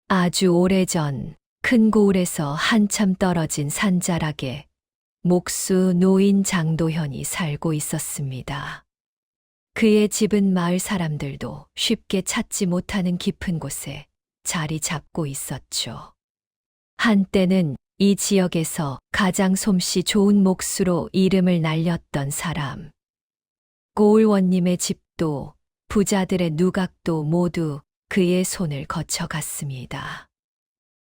아주 오래전 큰 고을에서 한참 떨어진 산자락에 목수 노인 장도현이 살고 있었습니다. 그의 집은 마을 사람들도 쉽게 찾지 못하는 깊은 곳에 자리 잡고 있었죠. 한때는 이 지역에서 가장 솜씨 좋은 목수로 이름을 날렸던 사람. 고을원님의 집도 부자들의 누각도 모두 그의 손을 거쳐갔습니다.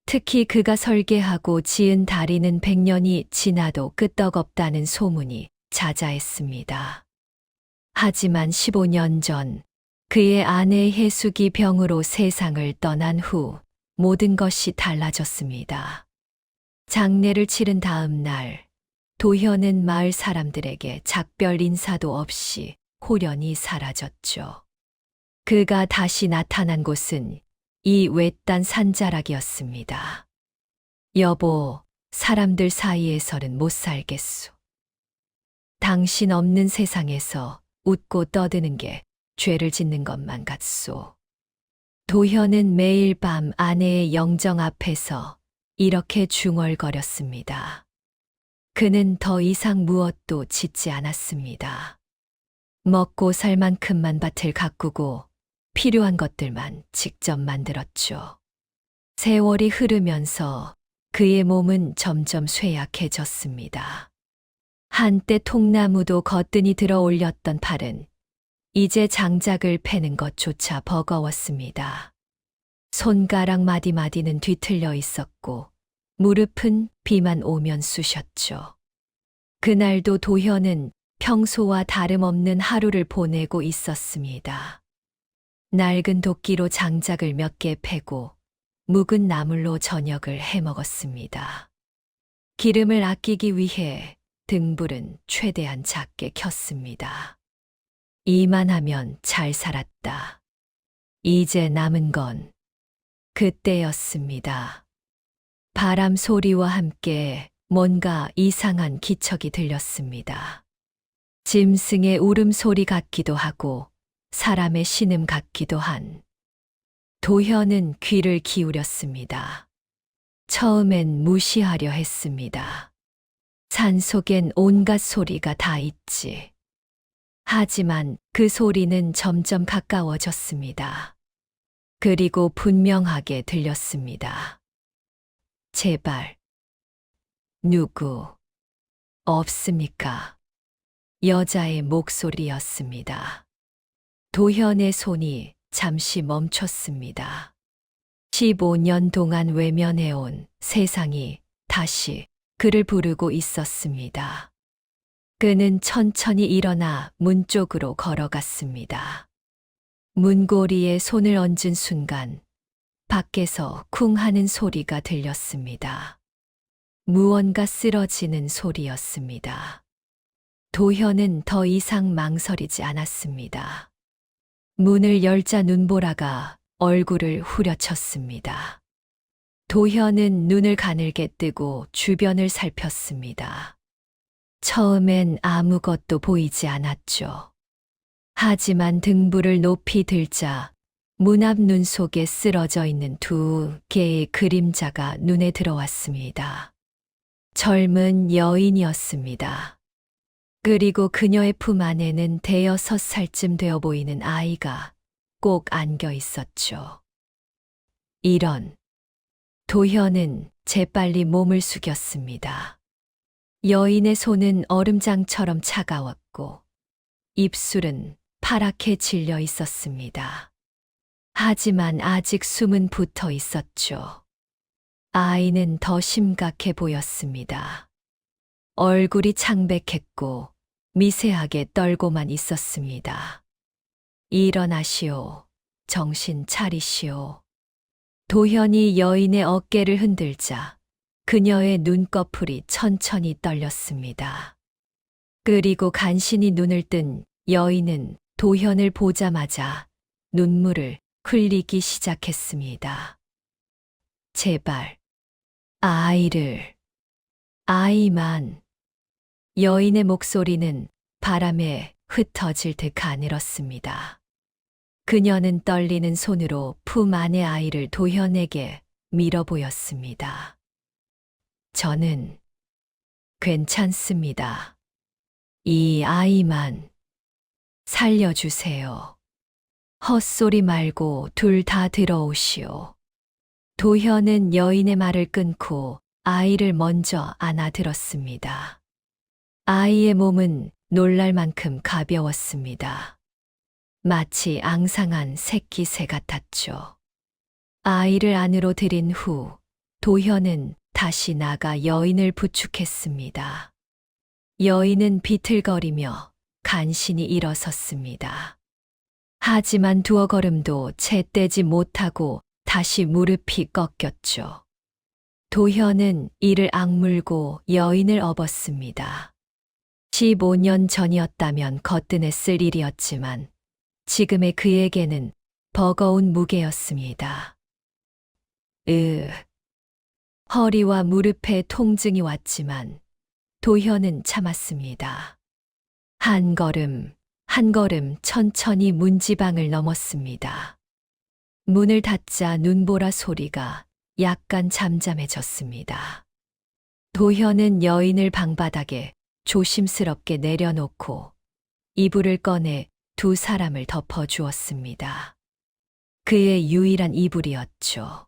특히 그가 설계하고 지은 다리는 100년이 지나도 끄떡없다는 소문이 자자했습니다. 하지만 15년 전 그의 아내 혜숙이 병으로 세상을 떠난 후 모든 것이 달라졌습니다. 장례를 치른 다음 날 도현은 마을 사람들에게 작별 인사도 없이 홀연히 사라졌죠. 그가 다시 나타난 곳은 이 외딴 산자락이었습니다. 여보, 사람들 사이에서는 못 살겠소. 당신 없는 세상에서 웃고 떠드는 게 죄를 짓는 것만 같소. 도현은 매일 밤 아내의 영정 앞에서 이렇게 중얼거렸습니다. 그는 더 이상 무엇도 짓지 않았습니다. 먹고 살 만큼만 밭을 가꾸고 필요한 것들만 직접 만들었죠. 세월이 흐르면서 그의 몸은 점점 쇠약해졌습니다. 한때 통나무도 거뜬히 들어 올렸던 팔은 이제 장작을 패는 것조차 버거웠습니다. 손가락 마디마디는 뒤틀려 있었고 무릎은 비만 오면 쑤셨죠. 그날도 도현은 평소와 다름없는 하루를 보내고 있었습니다. 낡은 도끼로 장작을 몇 개 패고 묵은 나물로 저녁을 해먹었습니다. 기름을 아끼기 위해 등불은 최대한 작게 켰습니다. 이만하면 잘 살았다. 이제 남은 건 그때였습니다. 바람 소리와 함께 뭔가 이상한 기척이 들렸습니다. 짐승의 울음소리 같기도 하고 사람의 신음 같기도 한. 도현은 귀를 기울였습니다. 처음엔 무시하려 했습니다. 산속엔 온갖 소리가 다 있지. 하지만 그 소리는 점점 가까워졌습니다. 그리고 분명하게 들렸습니다. 제발, 누구, 없습니까? 여자의 목소리였습니다. 도현의 손이 잠시 멈췄습니다. 15년 동안 외면해온 세상이 다시 그를 부르고 있었습니다. 그는 천천히 일어나 문 쪽으로 걸어갔습니다. 문고리에 손을 얹은 순간 밖에서 쿵 하는 소리가 들렸습니다. 무언가 쓰러지는 소리였습니다. 도현은 더 이상 망설이지 않았습니다. 문을 열자 눈보라가 얼굴을 후려쳤습니다. 도현은 눈을 가늘게 뜨고 주변을 살폈습니다. 처음엔 아무것도 보이지 않았죠. 하지만 등불을 높이 들자 문 앞 눈 속에 쓰러져 있는 두 개의 그림자가 눈에 들어왔습니다. 젊은 여인이었습니다. 그리고 그녀의 품 안에는 대여섯 살쯤 되어 보이는 아이가 꼭 안겨 있었죠. 이런. 도현은 재빨리 몸을 숙였습니다. 여인의 손은 얼음장처럼 차가웠고 입술은 파랗게 질려 있었습니다. 하지만 아직 숨은 붙어 있었죠. 아이는 더 심각해 보였습니다. 얼굴이 창백했고 미세하게 떨고만 있었습니다. 일어나시오. 정신 차리시오. 도현이 여인의 어깨를 흔들자 그녀의 눈꺼풀이 천천히 떨렸습니다. 그리고 간신히 눈을 뜬 여인은 도현을 보자마자 눈물을 흘리기 시작했습니다. 제발, 아이만. 여인의 목소리는 바람에 흩어질 듯 가늘었습니다. 그녀는 떨리는 손으로 품 안의 아이를 도현에게 밀어 보였습니다. 저는 괜찮습니다. 이 아이만 살려주세요. 헛소리 말고 둘 다 들어오시오. 도현은 여인의 말을 끊고 아이를 먼저 안아들었습니다. 아이의 몸은 놀랄 만큼 가벼웠습니다. 마치 앙상한 새끼새 같았죠. 아이를 안으로 들인 후 도현은 다시 나가 여인을 부축했습니다. 여인은 비틀거리며 간신히 일어섰습니다. 하지만 두어 걸음도 채 떼지 못하고 다시 무릎이 꺾였죠. 도현은 이를 악물고 여인을 업었습니다. 15년 전이었다면 거뜬했을 일이었지만 지금의 그에게는 버거운 무게였습니다. 허리와 무릎에 통증이 왔지만 도현은 참았습니다. 한 걸음, 한 걸음 천천히 문지방을 넘었습니다. 문을 닫자 눈보라 소리가 약간 잠잠해졌습니다. 도현은 여인을 방바닥에 조심스럽게 내려놓고 이불을 꺼내 두 사람을 덮어주었습니다. 그의 유일한 이불이었죠.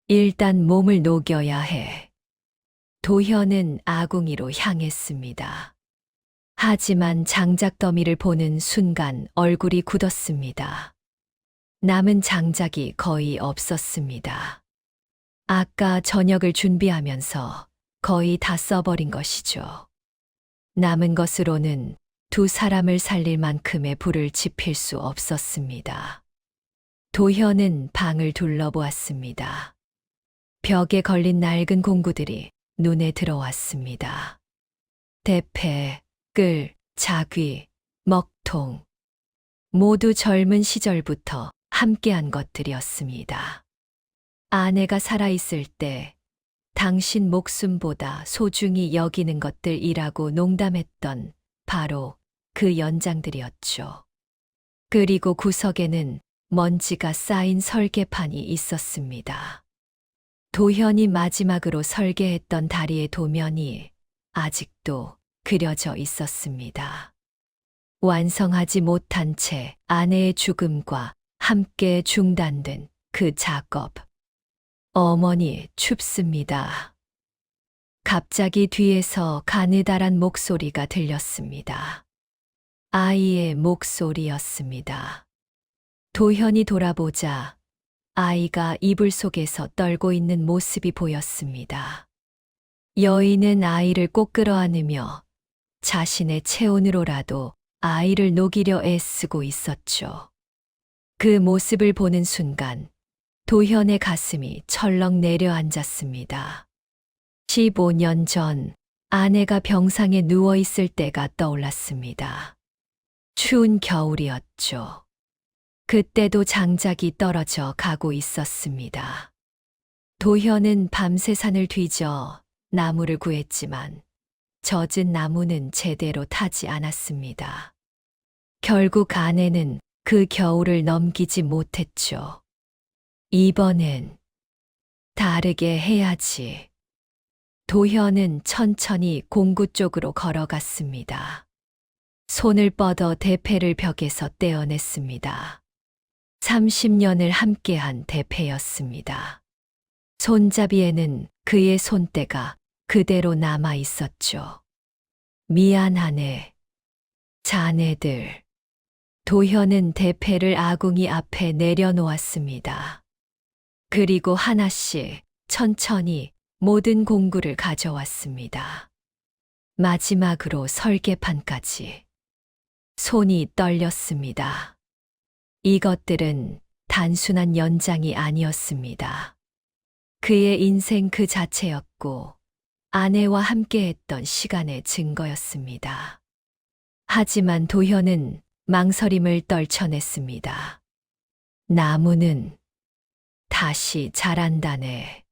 일단 몸을 녹여야 해. 도현은 아궁이로 향했습니다. 하지만 장작더미를 보는 순간 얼굴이 굳었습니다. 남은 장작이 거의 없었습니다. 아까 저녁을 준비하면서 거의 다 써버린 것이죠. 남은 것으로는 두 사람을 살릴 만큼의 불을 지필 수 없었습니다. 도현은 방을 둘러보았습니다. 벽에 걸린 낡은 공구들이 눈에 들어왔습니다. 대패, 끌, 자귀, 먹통. 모두 젊은 시절부터 함께한 것들이었습니다. 아내가 살아있을 때 당신 목숨보다 소중히 여기는 것들이라고 농담했던 바로 그 연장들이었죠. 그리고 구석에는 먼지가 쌓인 설계판이 있었습니다. 도현이 마지막으로 설계했던 다리의 도면이 아직도 그려져 있었습니다. 완성하지 못한 채 아내의 죽음과 함께 중단된 그 작업. 어머니, 춥습니다. 갑자기 뒤에서 가느다란 목소리가 들렸습니다. 아이의 목소리였습니다. 도현이 돌아보자 아이가 이불 속에서 떨고 있는 모습이 보였습니다. 여인은 아이를 꼭 끌어안으며 자신의 체온으로라도 아이를 녹이려 애쓰고 있었죠. 그 모습을 보는 순간 도현의 가슴이 철렁 내려앉았습니다. 15년 전 아내가 병상에 누워있을 때가 떠올랐습니다. 추운 겨울이었죠. 그때도 장작이 떨어져 가고 있었습니다. 도현은 밤새 산을 뒤져 나무를 구했지만 젖은 나무는 제대로 타지 않았습니다. 결국 아내는 그 겨울을 넘기지 못했죠. 이번엔 다르게 해야지. 도현은 천천히 공구 쪽으로 걸어갔습니다. 손을 뻗어 대패를 벽에서 떼어냈습니다. 30년을 함께한 대패였습니다. 손잡이에는 그의 손때가 그대로 남아 있었죠. 미안하네. 자네들. 도현은 대패를 아궁이 앞에 내려놓았습니다. 그리고 하나씩 천천히 모든 공구를 가져왔습니다. 마지막으로 설계판까지. 손이 떨렸습니다. 이것들은 단순한 연장이 아니었습니다. 그의 인생 그 자체였고 아내와 함께했던 시간의 증거였습니다. 하지만 도현은 망설임을 떨쳐냈습니다. 나무는 다시 자란다네.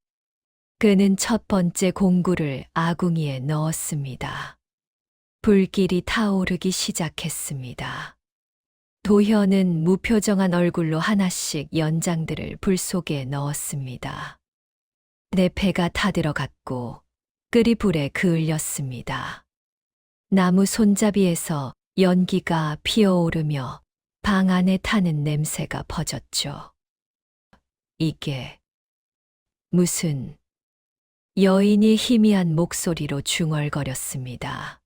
그는 첫 번째 공구를 아궁이에 넣었습니다. 불길이 타오르기 시작했습니다. 도현은 무표정한 얼굴로 하나씩 연장들을 불 속에 넣었습니다. 내 배가 타들어갔고 끓이 불에 그을렸습니다. 나무 손잡이에서 연기가 피어오르며 방 안에 타는 냄새가 퍼졌죠. 이게 무슨 여인이 희미한 목소리로 중얼거렸습니다.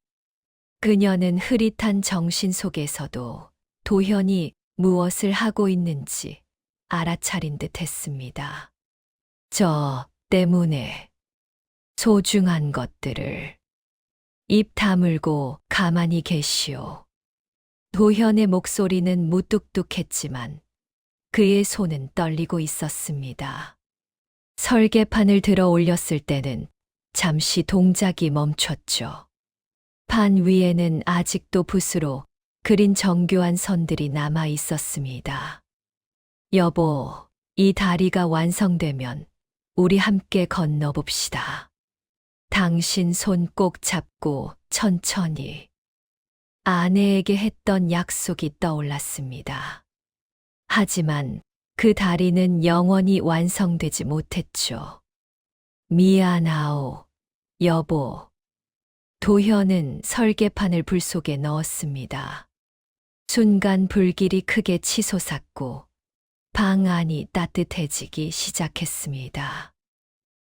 그녀는 흐릿한 정신 속에서도 도현이 무엇을 하고 있는지 알아차린 듯 했습니다. 저 때문에 소중한 것들을 입 다물고 가만히 계시오. 도현의 목소리는 무뚝뚝했지만 그의 손은 떨리고 있었습니다. 설계판을 들어 올렸을 때는 잠시 동작이 멈췄죠. 판 위에는 아직도 붓으로 그린 정교한 선들이 남아 있었습니다. 여보, 이 다리가 완성되면 우리 함께 건너봅시다. 당신 손 꼭 잡고 천천히. 아내에게 했던 약속이 떠올랐습니다. 하지만 그 다리는 영원히 완성되지 못했죠. 미안하오, 여보. 도현은 설계판을 불 속에 넣었습니다. 순간 불길이 크게 치솟았고 방 안이 따뜻해지기 시작했습니다.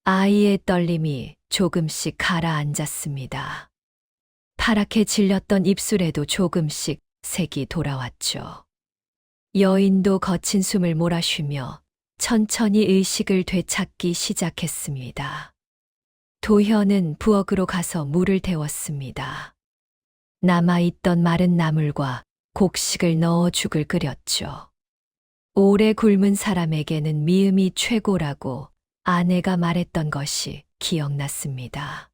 아이의 떨림이 조금씩 가라앉았습니다. 파랗게 질렸던 입술에도 조금씩 색이 돌아왔죠. 여인도 거친 숨을 몰아쉬며 천천히 의식을 되찾기 시작했습니다. 도현은 부엌으로 가서 물을 데웠습니다. 남아있던 마른 나물과 곡식을 넣어 죽을 끓였죠. 오래 굶은 사람에게는 미음이 최고라고 아내가 말했던 것이 기억났습니다.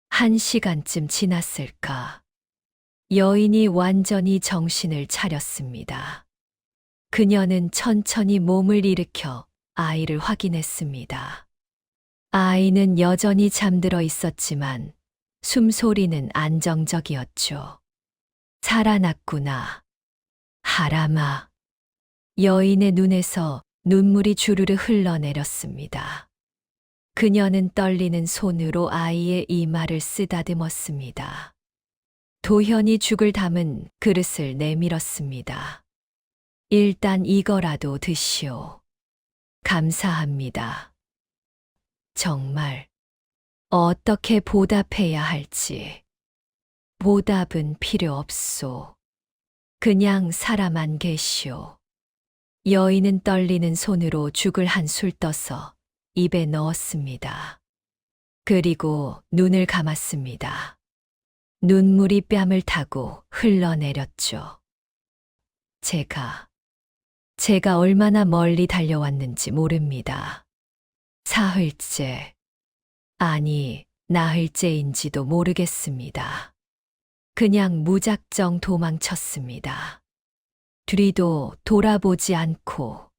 1시간쯤 지났을까. 여인이 완전히 정신을 차렸습니다. 그녀는 천천히 몸을 일으켜 아이를 확인했습니다. 아이는 여전히 잠들어 있었지만 숨소리는 안정적이었죠. 살아났구나. 하람아. 여인의 눈에서 눈물이 주르르 흘러내렸습니다. 그녀는 떨리는 손으로 아이의 이마를 쓰다듬었습니다. 도현이 죽을 담은 그릇을 내밀었습니다. 일단 이거라도 드시오. 감사합니다. 정말 어떻게 보답해야 할지. 보답은 필요 없소. 그냥 살아만 계시오. 여인은 떨리는 손으로 죽을 한 술 떠서 입에 넣었습니다. 그리고 눈을 감았습니다. 눈물이 뺨을 타고 흘러내렸죠. 제가 얼마나 멀리 달려왔는지 모릅니다. 사흘째, 아니, 나흘째인지도 모르겠습니다. 그냥 무작정 도망쳤습니다. 뒤도 돌아보지 않고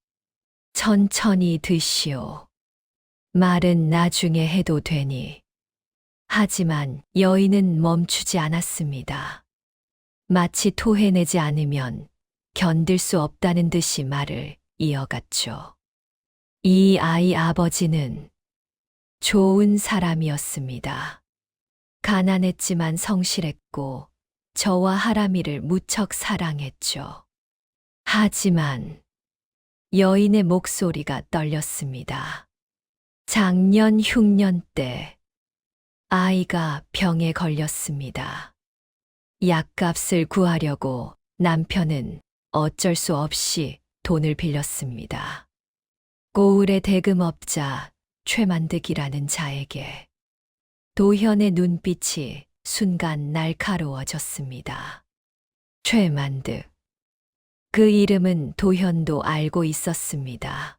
천천히 드시오. 말은 나중에 해도 되니. 하지만 여인은 멈추지 않았습니다. 마치 토해내지 않으면 견딜 수 없다는 듯이 말을 이어갔죠. 이 아이 아버지는 좋은 사람이었습니다. 가난했지만 성실했고 저와 하람이를 무척 사랑했죠. 하지만 여인의 목소리가 떨렸습니다. 작년 흉년 때 아이가 병에 걸렸습니다. 약값을 구하려고 남편은 어쩔 수 없이 돈을 빌렸습니다. 고을의 대금업자 최만득이라는 자에게. 도현의 눈빛이 순간 날카로워졌습니다. 최만득. 그 이름은 도현도 알고 있었습니다.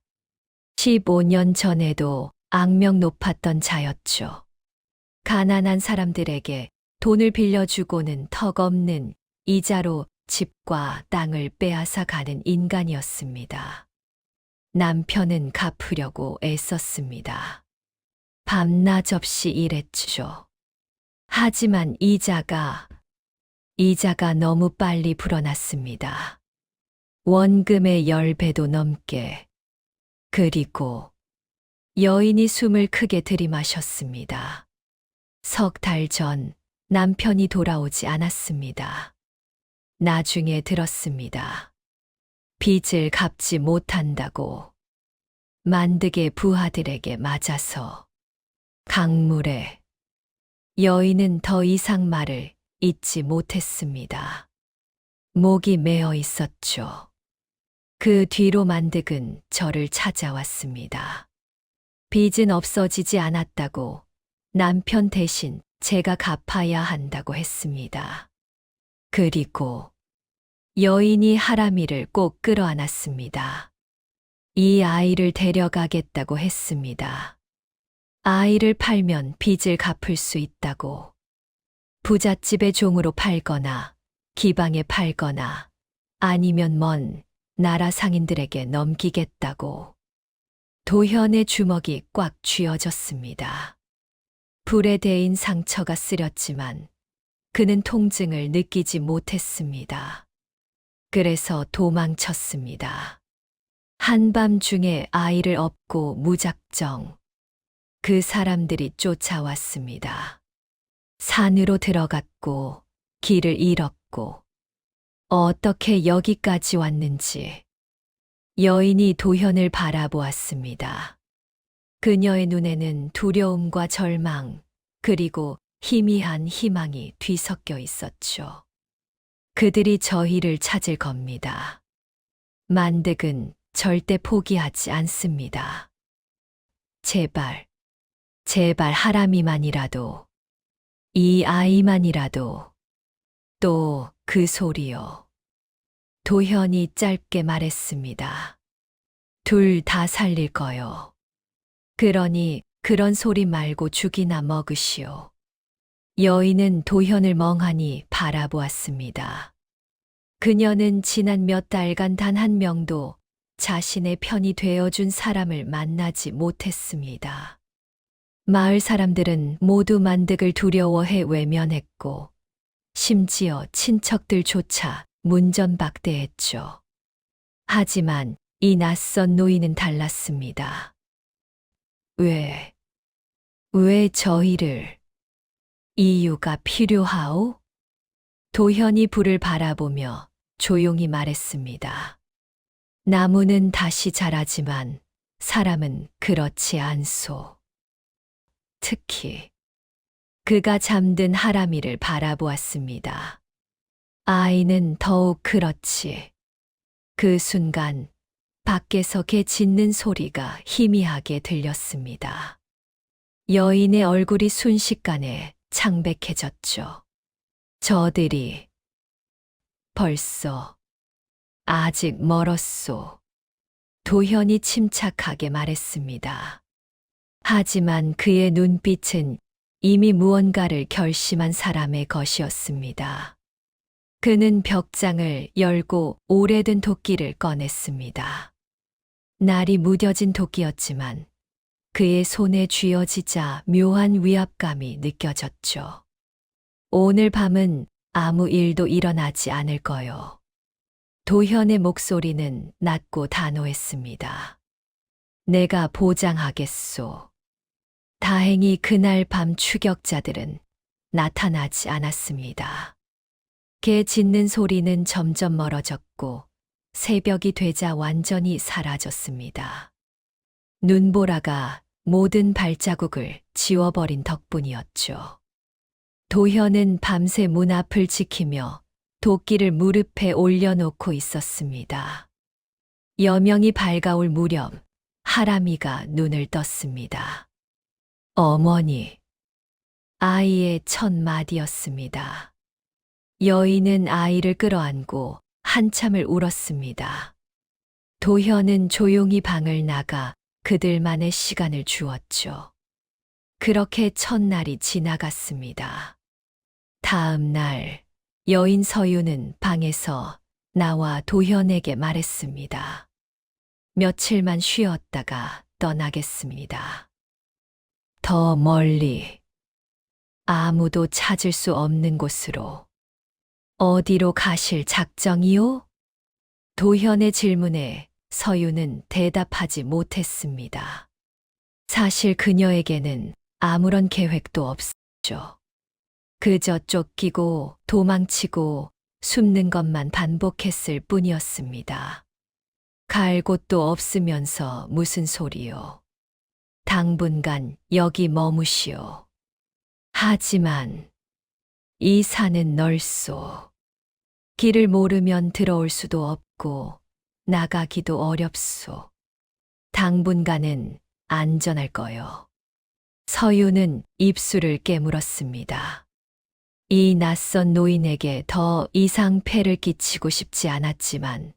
15년 전에도 악명 높았던 자였죠. 가난한 사람들에게 돈을 빌려주고는 턱없는 이자로 집과 땅을 빼앗아 가는 인간이었습니다. 남편은 갚으려고 애썼습니다. 밤낮 없이 일했죠. 하지만 이자가 너무 빨리 불어났습니다. 원금의 10배도 넘게. 그리고 여인이 숨을 크게 들이마셨습니다. 석 달 전 남편이 돌아오지 않았습니다. 나중에 들었습니다. 빚을 갚지 못한다고 만득의 부하들에게 맞아서 강물에. 여인은 더 이상 말을 잇지 못했습니다. 목이 메어 있었죠. 그 뒤로 만득은 저를 찾아왔습니다. 빚은 없어지지 않았다고 남편 대신 제가 갚아야 한다고 했습니다. 그리고 여인이 하람이를 꼭 끌어안았습니다. 이 아이를 데려가겠다고 했습니다. 아이를 팔면 빚을 갚을 수 있다고. 부잣집의 종으로 팔거나 기방에 팔거나 아니면 먼 나라 상인들에게 넘기겠다고. 도현의 주먹이 꽉 쥐어졌습니다. 불에 데인 상처가 쓰렸지만 그는 통증을 느끼지 못했습니다. 그래서 도망쳤습니다. 한밤중에 아이를 업고 무작정. 그 사람들이 쫓아왔습니다. 산으로 들어갔고 길을 잃었고 어떻게 여기까지 왔는지. 여인이 도현을 바라보았습니다. 그녀의 눈에는 두려움과 절망, 그리고 희미한 희망이 뒤섞여 있었죠. 그들이 저희를 찾을 겁니다. 만득은 절대 포기하지 않습니다. 제발, 제발 하람이만이라도, 이 아이만이라도, 또 그 소리요. 도현이 짧게 말했습니다. 둘 다 살릴 거요. 그러니 그런 소리 말고 죽이나 먹으시오. 여인은 도현을 멍하니 바라보았습니다. 그녀는 지난 몇 달간 단 한 명도 자신의 편이 되어준 사람을 만나지 못했습니다. 마을 사람들은 모두 만득을 두려워해 외면했고, 심지어 친척들조차 문전박대했죠. 하지만 이 낯선 노인은 달랐습니다. 왜 저희를? 이유가 필요하오? 도현이 불을 바라보며 조용히 말했습니다. 나무는 다시 자라지만 사람은 그렇지 않소. 특히 그가 잠든 하람이를 바라보았습니다. 아이는 더욱 그렇지. 그 순간 밖에서 개 짖는 소리가 희미하게 들렸습니다. 여인의 얼굴이 순식간에 창백해졌죠. 저들이 벌써 아직 멀었소. 도현이 침착하게 말했습니다. 하지만 그의 눈빛은 이미 무언가를 결심한 사람의 것이었습니다. 그는 벽장을 열고 오래된 도끼를 꺼냈습니다. 날이 무뎌진 도끼였지만 그의 손에 쥐어지자 묘한 위압감이 느껴졌죠. 오늘 밤은 아무 일도 일어나지 않을 거요. 도현의 목소리는 낮고 단호했습니다. 내가 보장하겠소. 다행히 그날 밤 추격자들은 나타나지 않았습니다. 개 짖는 소리는 점점 멀어졌고 새벽이 되자 완전히 사라졌습니다. 눈보라가 모든 발자국을 지워버린 덕분이었죠. 도현은 밤새 문 앞을 지키며 도끼를 무릎에 올려놓고 있었습니다. 여명이 밝아올 무렵 하람이가 눈을 떴습니다. 어머니. 아이의 첫 마디였습니다. 여인은 아이를 끌어안고 한참을 울었습니다. 도현은 조용히 방을 나가 그들만의 시간을 주었죠. 그렇게 첫날이 지나갔습니다. 다음 날 여인 서유는 방에서 나와 도현에게 말했습니다. 며칠만 쉬었다가 떠나겠습니다. 더 멀리, 아무도 찾을 수 없는 곳으로. 어디로 가실 작정이요? 도현의 질문에 서유는 대답하지 못했습니다. 사실 그녀에게는 아무런 계획도 없었죠. 그저 쫓기고 도망치고 숨는 것만 반복했을 뿐이었습니다. 갈 곳도 없으면서 무슨 소리요. 당분간 여기 머무시오. 하지만 이 산은 넓소. 길을 모르면 들어올 수도 없고 나가기도 어렵소. 당분간은 안전할 거요. 서유는 입술을 깨물었습니다. 이 낯선 노인에게 더 이상 폐를 끼치고 싶지 않았지만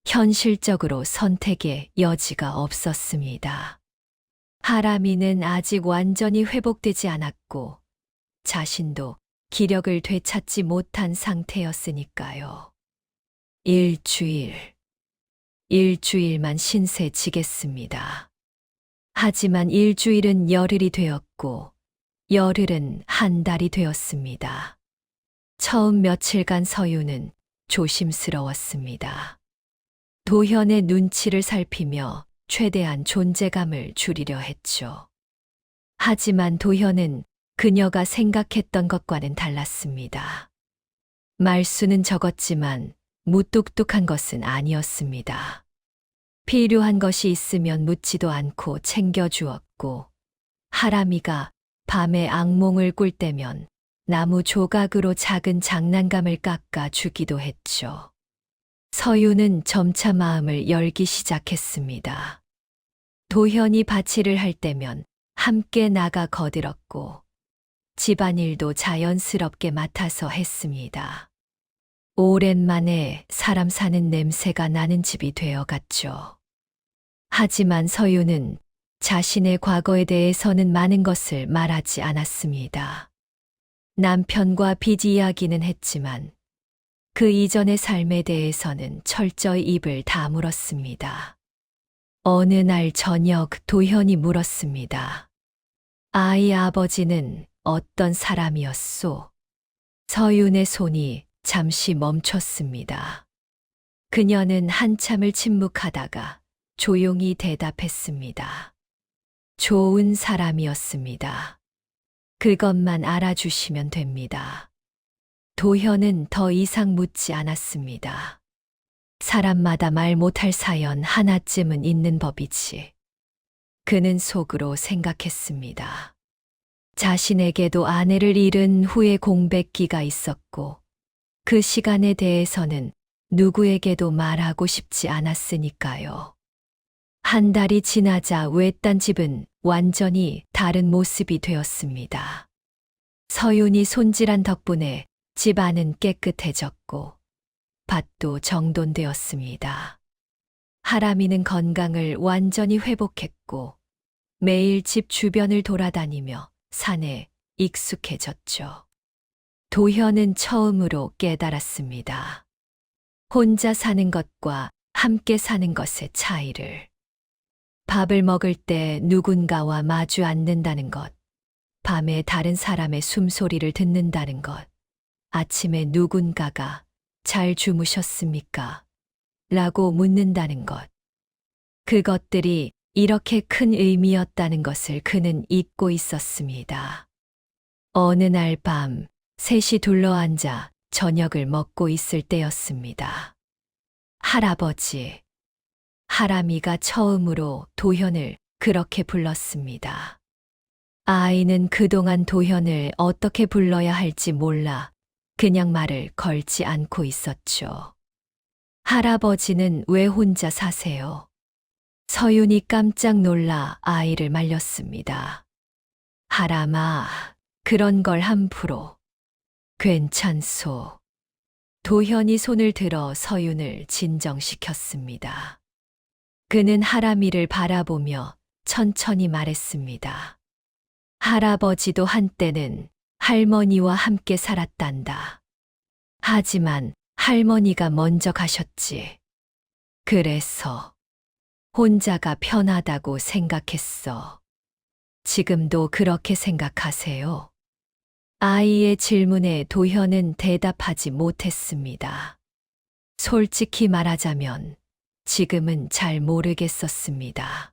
현실적으로 선택의 여지가 없었습니다. 하람이는 아직 완전히 회복되지 않았고 자신도 기력을 되찾지 못한 상태였으니까요. 일주일만 신세 지겠습니다. 하지만 일주일은 열흘이 되었고 열흘은 한 달이 되었습니다. 처음 며칠간 서유는 조심스러웠습니다. 도현의 눈치를 살피며 최대한 존재감을 줄이려 했죠. 하지만 도현은 그녀가 생각했던 것과는 달랐습니다. 말수는 적었지만 무뚝뚝한 것은 아니었습니다. 필요한 것이 있으면 묻지도 않고 챙겨주었고, 하람이가 밤에 악몽을 꿀 때면 나무 조각으로 작은 장난감을 깎아 주기도 했죠. 서유는 점차 마음을 열기 시작했습니다. 도현이 밭일을 할 때면 함께 나가 거들었고, 집안일도 자연스럽게 맡아서 했습니다. 오랜만에 사람 사는 냄새가 나는 집이 되어갔죠. 하지만 서유는 자신의 과거에 대해서는 많은 것을 말하지 않았습니다. 남편과 빚 이야기는 했지만 그 이전의 삶에 대해서는 철저히 입을 다물었습니다. 어느 날 저녁 도현이 물었습니다. 아이 아버지는 어떤 사람이었소? 서윤의 손이 잠시 멈췄습니다. 그녀는 한참을 침묵하다가 조용히 대답했습니다. 좋은 사람이었습니다. 그것만 알아주시면 됩니다. 도현은 더 이상 묻지 않았습니다. 사람마다 말 못할 사연 하나쯤은 있는 법이지. 그는 속으로 생각했습니다. 자신에게도 아내를 잃은 후의 공백기가 있었고, 그 시간에 대해서는 누구에게도 말하고 싶지 않았으니까요. 한 달이 지나자 외딴 집은 완전히 다른 모습이 되었습니다. 서윤이 손질한 덕분에 집안은 깨끗해졌고 밭도 정돈되었습니다. 하람이는 건강을 완전히 회복했고 매일 집 주변을 돌아다니며 산에 익숙해졌죠. 도현은 처음으로 깨달았습니다. 혼자 사는 것과 함께 사는 것의 차이를. 밥을 먹을 때 누군가와 마주 앉는다는 것, 밤에 다른 사람의 숨소리를 듣는다는 것, 아침에 누군가가 잘 주무셨습니까? 라고 묻는다는 것. 그것들이 이렇게 큰 의미였다는 것을 그는 잊고 있었습니다. 어느 날 밤, 셋이 둘러앉아 저녁을 먹고 있을 때였습니다. 할아버지. 하람이가 처음으로 도현을 그렇게 불렀습니다. 아이는 그동안 도현을 어떻게 불러야 할지 몰라 그냥 말을 걸지 않고 있었죠. 할아버지는 왜 혼자 사세요? 서윤이 깜짝 놀라 아이를 말렸습니다. 하람아, 그런 걸 함부로. 괜찮소. 도현이 손을 들어 서윤을 진정시켰습니다. 그는 하람이를 바라보며 천천히 말했습니다. 할아버지도 한때는 할머니와 함께 살았단다. 하지만 할머니가 먼저 가셨지. 그래서 혼자가 편하다고 생각했어. 지금도 그렇게 생각하세요? 아이의 질문에 도현은 대답하지 못했습니다. 솔직히 말하자면 지금은 잘 모르겠었습니다.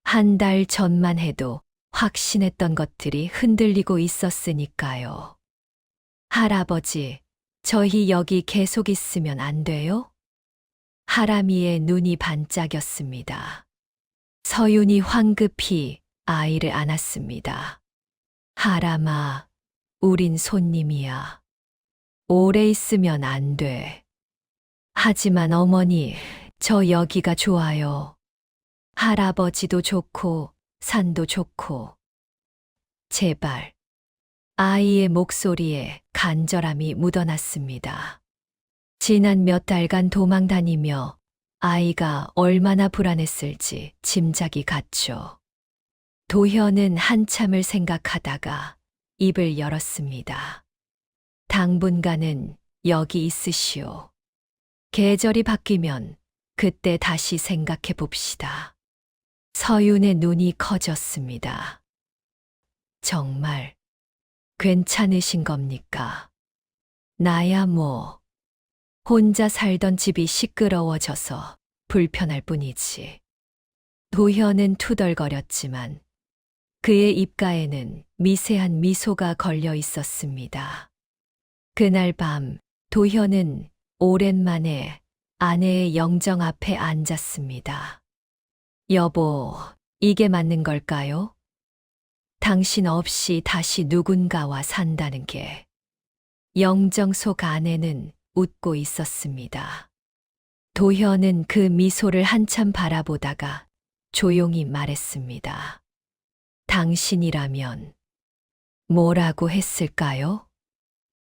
한 달 전만 해도 확신했던 것들이 흔들리고 있었으니까요. 할아버지, 저희 여기 계속 있으면 안 돼요? 하람이의 눈이 반짝였습니다. 서윤이 황급히 아이를 안았습니다. 하람아, 우린 손님이야. 오래 있으면 안 돼. 하지만 어머니, 저 여기가 좋아요. 할아버지도 좋고, 산도 좋고. 제발. 아이의 목소리에 간절함이 묻어났습니다. 지난 몇 달간 도망 다니며 아이가 얼마나 불안했을지 짐작이 갔죠. 도현은 한참을 생각하다가 입을 열었습니다. 당분간은 여기 있으시오. 계절이 바뀌면 그때 다시 생각해 봅시다. 서윤의 눈이 커졌습니다. 정말 괜찮으신 겁니까? 나야 뭐 혼자 살던 집이 시끄러워져서 불편할 뿐이지. 도현은 투덜거렸지만 그의 입가에는 미세한 미소가 걸려 있었습니다. 그날 밤 도현은 오랜만에 아내의 영정 앞에 앉았습니다. 여보, 이게 맞는 걸까요? 당신 없이 다시 누군가와 산다는 게. 영정 속 아내는 웃고 있었습니다. 도현은 그 미소를 한참 바라보다가 조용히 말했습니다. 당신이라면 뭐라고 했을까요?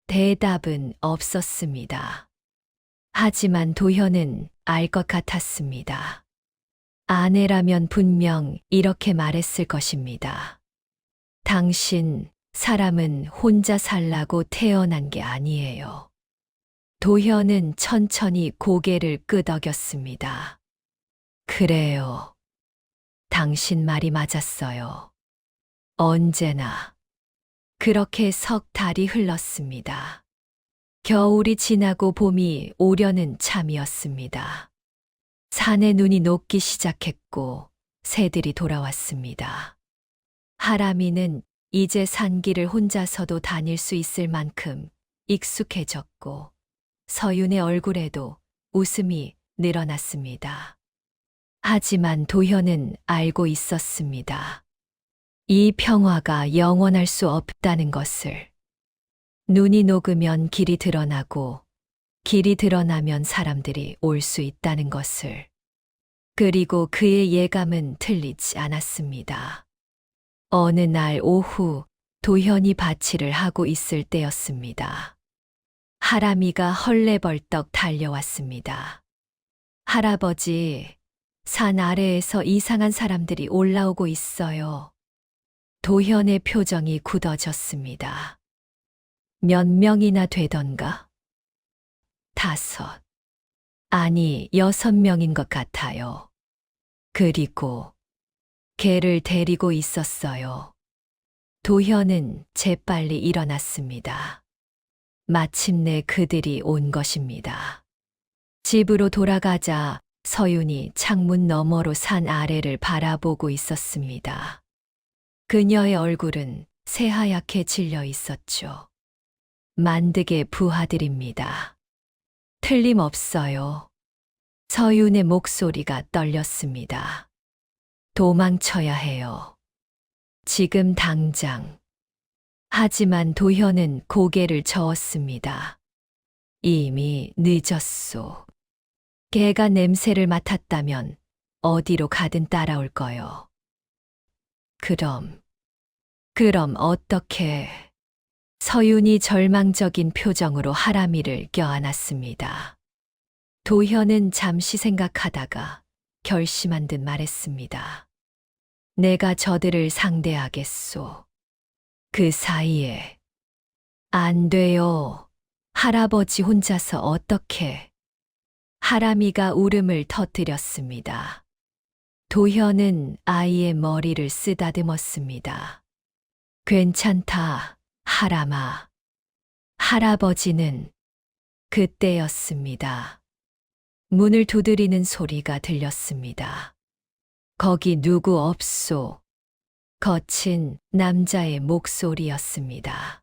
대답은 없었습니다. 하지만 도현은 알 것 같았습니다. 아내라면 분명 이렇게 말했을 것입니다. 당신, 사람은 혼자 살라고 태어난 게 아니에요. 도현은 천천히 고개를 끄덕였습니다. 그래요. 당신 말이 맞았어요. 언제나. 그렇게 석 달이 흘렀습니다. 겨울이 지나고 봄이 오려는 참이었습니다. 산의 눈이 녹기 시작했고 새들이 돌아왔습니다. 하람이는 이제 산길을 혼자서도 다닐 수 있을 만큼 익숙해졌고 서윤의 얼굴에도 웃음이 늘어났습니다. 하지만 도현은 알고 있었습니다. 이 평화가 영원할 수 없다는 것을. 눈이 녹으면 길이 드러나고 길이 드러나면 사람들이 올 수 있다는 것을. 그리고 그의 예감은 틀리지 않았습니다. 어느 날 오후 도현이 밭일을 하고 있을 때였습니다. 하람이가 헐레벌떡 달려왔습니다. 할아버지, 산 아래에서 이상한 사람들이 올라오고 있어요. 도현의 표정이 굳어졌습니다. 몇 명이나 되던가? 5, 아니 6명인 것 같아요. 그리고 개를 데리고 있었어요. 도현은 재빨리 일어났습니다. 마침내 그들이 온 것입니다. 집으로 돌아가자 서윤이 창문 너머로 산 아래를 바라보고 있었습니다. 그녀의 얼굴은 새하얗게 질려 있었죠. 만득의 부하들입니다. 틀림없어요. 서윤의 목소리가 떨렸습니다. 도망쳐야 해요. 지금 당장. 하지만 도현은 고개를 저었습니다. 이미 늦었소. 개가 냄새를 맡았다면 어디로 가든 따라올 거요. 그럼 어떻게? 서윤이 절망적인 표정으로 하람이를 껴안았습니다. 도현은 잠시 생각하다가 결심한 듯 말했습니다. 내가 저들을 상대하겠소. 그 사이에. 안 돼요. 할아버지 혼자서 어떻게. 하람이가 울음을 터뜨렸습니다. 도현은 아이의 머리를 쓰다듬었습니다. 괜찮다, 하람아. 할아버지는. 그때였습니다. 문을 두드리는 소리가 들렸습니다. 거기 누구 없소. 거친 남자의 목소리였습니다.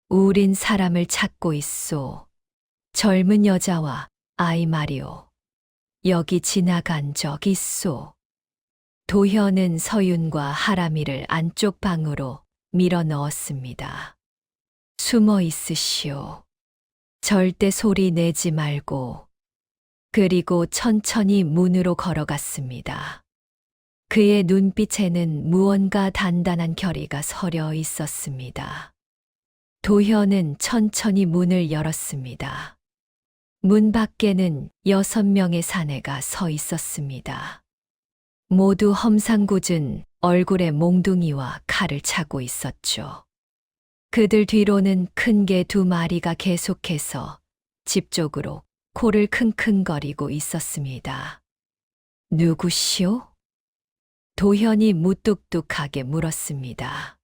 우린 사람을 찾고 있소. 젊은 여자와 아이 말이오. 여기 지나간 적 있소. 도현은 서윤과 하람이를 안쪽 방으로 밀어 넣었습니다. 숨어 있으시오. 절대 소리 내지 말고. 그리고 천천히 문으로 걸어갔습니다. 그의 눈빛에는 무언가 단단한 결의가 서려 있었습니다. 도현은 천천히 문을 열었습니다. 문 밖에는 6명의 사내가 서 있었습니다. 모두 험상궂은 얼굴에 몽둥이와 칼을 차고 있었죠. 그들 뒤로는 큰 개 2마리가 계속해서 집 쪽으로 코를 킁킁거리고 있었습니다. 누구시오? 도현이 무뚝뚝하게 물었습니다.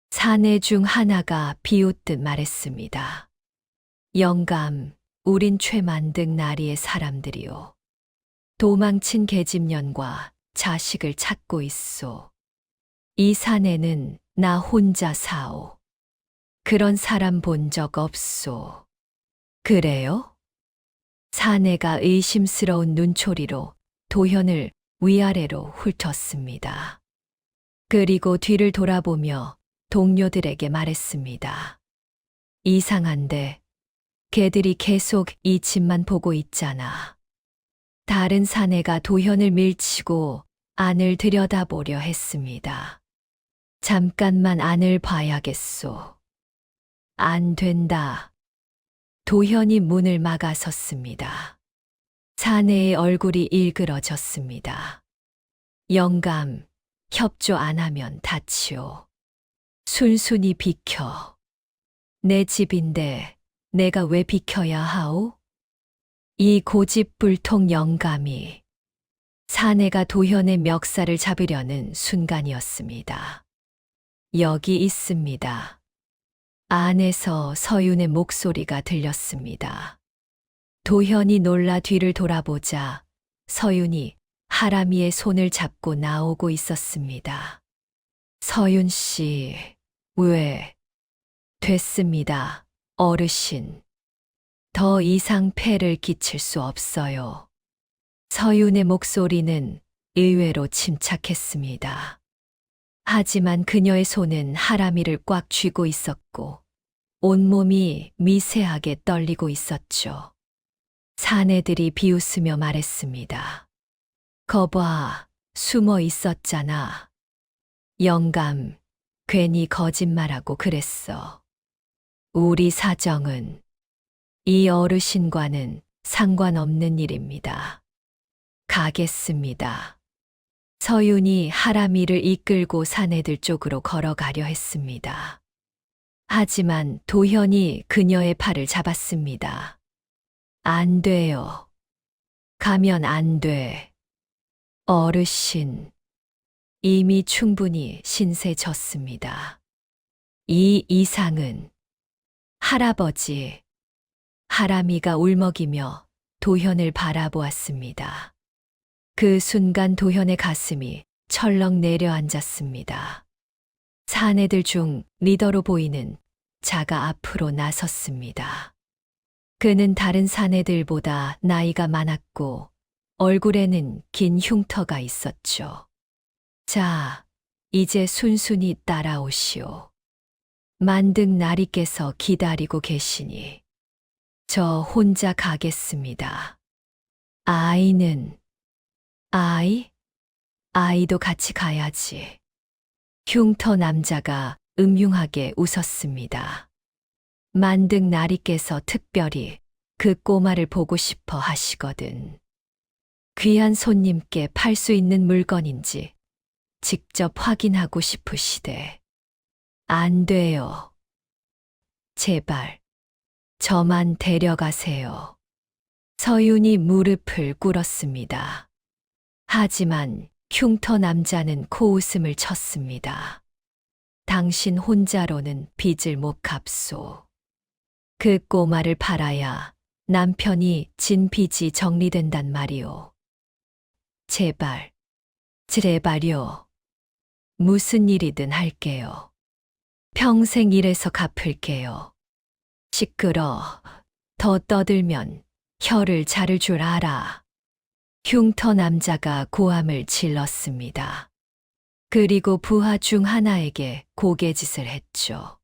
사내 중 하나가 비웃듯 말했습니다. 영감, 우린 최만등 나리의 사람들이오. 도망친 계집년과 자식을 찾고 있소. 이 사내는 나 혼자 사오. 그런 사람 본 적 없소. 그래요? 사내가 의심스러운 눈초리로 도현을 위아래로 훑었습니다. 그리고 뒤를 돌아보며 동료들에게 말했습니다. 이상한데 걔들이 계속 이 집만 보고 있잖아. 다른 사내가 도현을 밀치고 안을 들여다보려 했습니다. 잠깐만 안을 봐야겠소. 안 된다. 도현이 문을 막아섰습니다. 사내의 얼굴이 일그러졌습니다. 영감, 협조 안 하면 다치오. 순순히 비켜. 내 집인데 내가 왜 비켜야 하오? 이 고집불통 영감이. 사내가 도현의 멱살을 잡으려는 순간이었습니다. 여기 있습니다. 안에서 서윤의 목소리가 들렸습니다. 도현이 놀라 뒤를 돌아보자 서윤이 하람이의 손을 잡고 나오고 있었습니다. 서윤 씨, 왜? 됐습니다, 어르신. 더 이상 폐를 끼칠 수 없어요. 서윤의 목소리는 의외로 침착했습니다. 하지만 그녀의 손은 하람이를 꽉 쥐고 있었고 온몸이 미세하게 떨리고 있었죠. 사내들이 비웃으며 말했습니다. 거봐, 숨어 있었잖아. 영감, 괜히 거짓말하고 그랬어. 우리 사정은 이 어르신과는 상관없는 일입니다. 가겠습니다. 서윤이 하람이를 이끌고 사내들 쪽으로 걸어가려 했습니다. 하지만 도현이 그녀의 팔을 잡았습니다. 안 돼요. 가면 안 돼. 어르신. 이미 충분히 신세 졌습니다. 이 이상은 할아버지. 하람이가 울먹이며 도현을 바라보았습니다. 그 순간 도현의 가슴이 철렁 내려앉았습니다. 사내들 중 리더로 보이는 자가 앞으로 나섰습니다. 그는 다른 사내들보다 나이가 많았고 얼굴에는 긴 흉터가 있었죠. 자, 이제 순순히 따라오시오. 만등 나리께서 기다리고 계시니 저 혼자 가겠습니다. 아이는? 아이? 아이도 같이 가야지. 흉터 남자가 음흉하게 웃었습니다. 만등 나리께서 특별히 그 꼬마를 보고 싶어 하시거든. 귀한 손님께 팔 수 있는 물건인지 직접 확인하고 싶으시대. 안 돼요. 제발, 저만 데려가세요. 서윤이 무릎을 꿇었습니다. 하지만 흉터 남자는 코웃음을 쳤습니다. 당신 혼자로는 빚을 못 갚소. 그 꼬마를 팔아야 남편이 진 빚이 정리된단 말이오. 제발, 제발요. 무슨 일이든 할게요. 평생 일해서 갚을게요. 시끄러. 더 떠들면 혀를 자를 줄 알아. 흉터 남자가 고함을 질렀습니다. 그리고 부하 중 하나에게 고개짓을 했죠.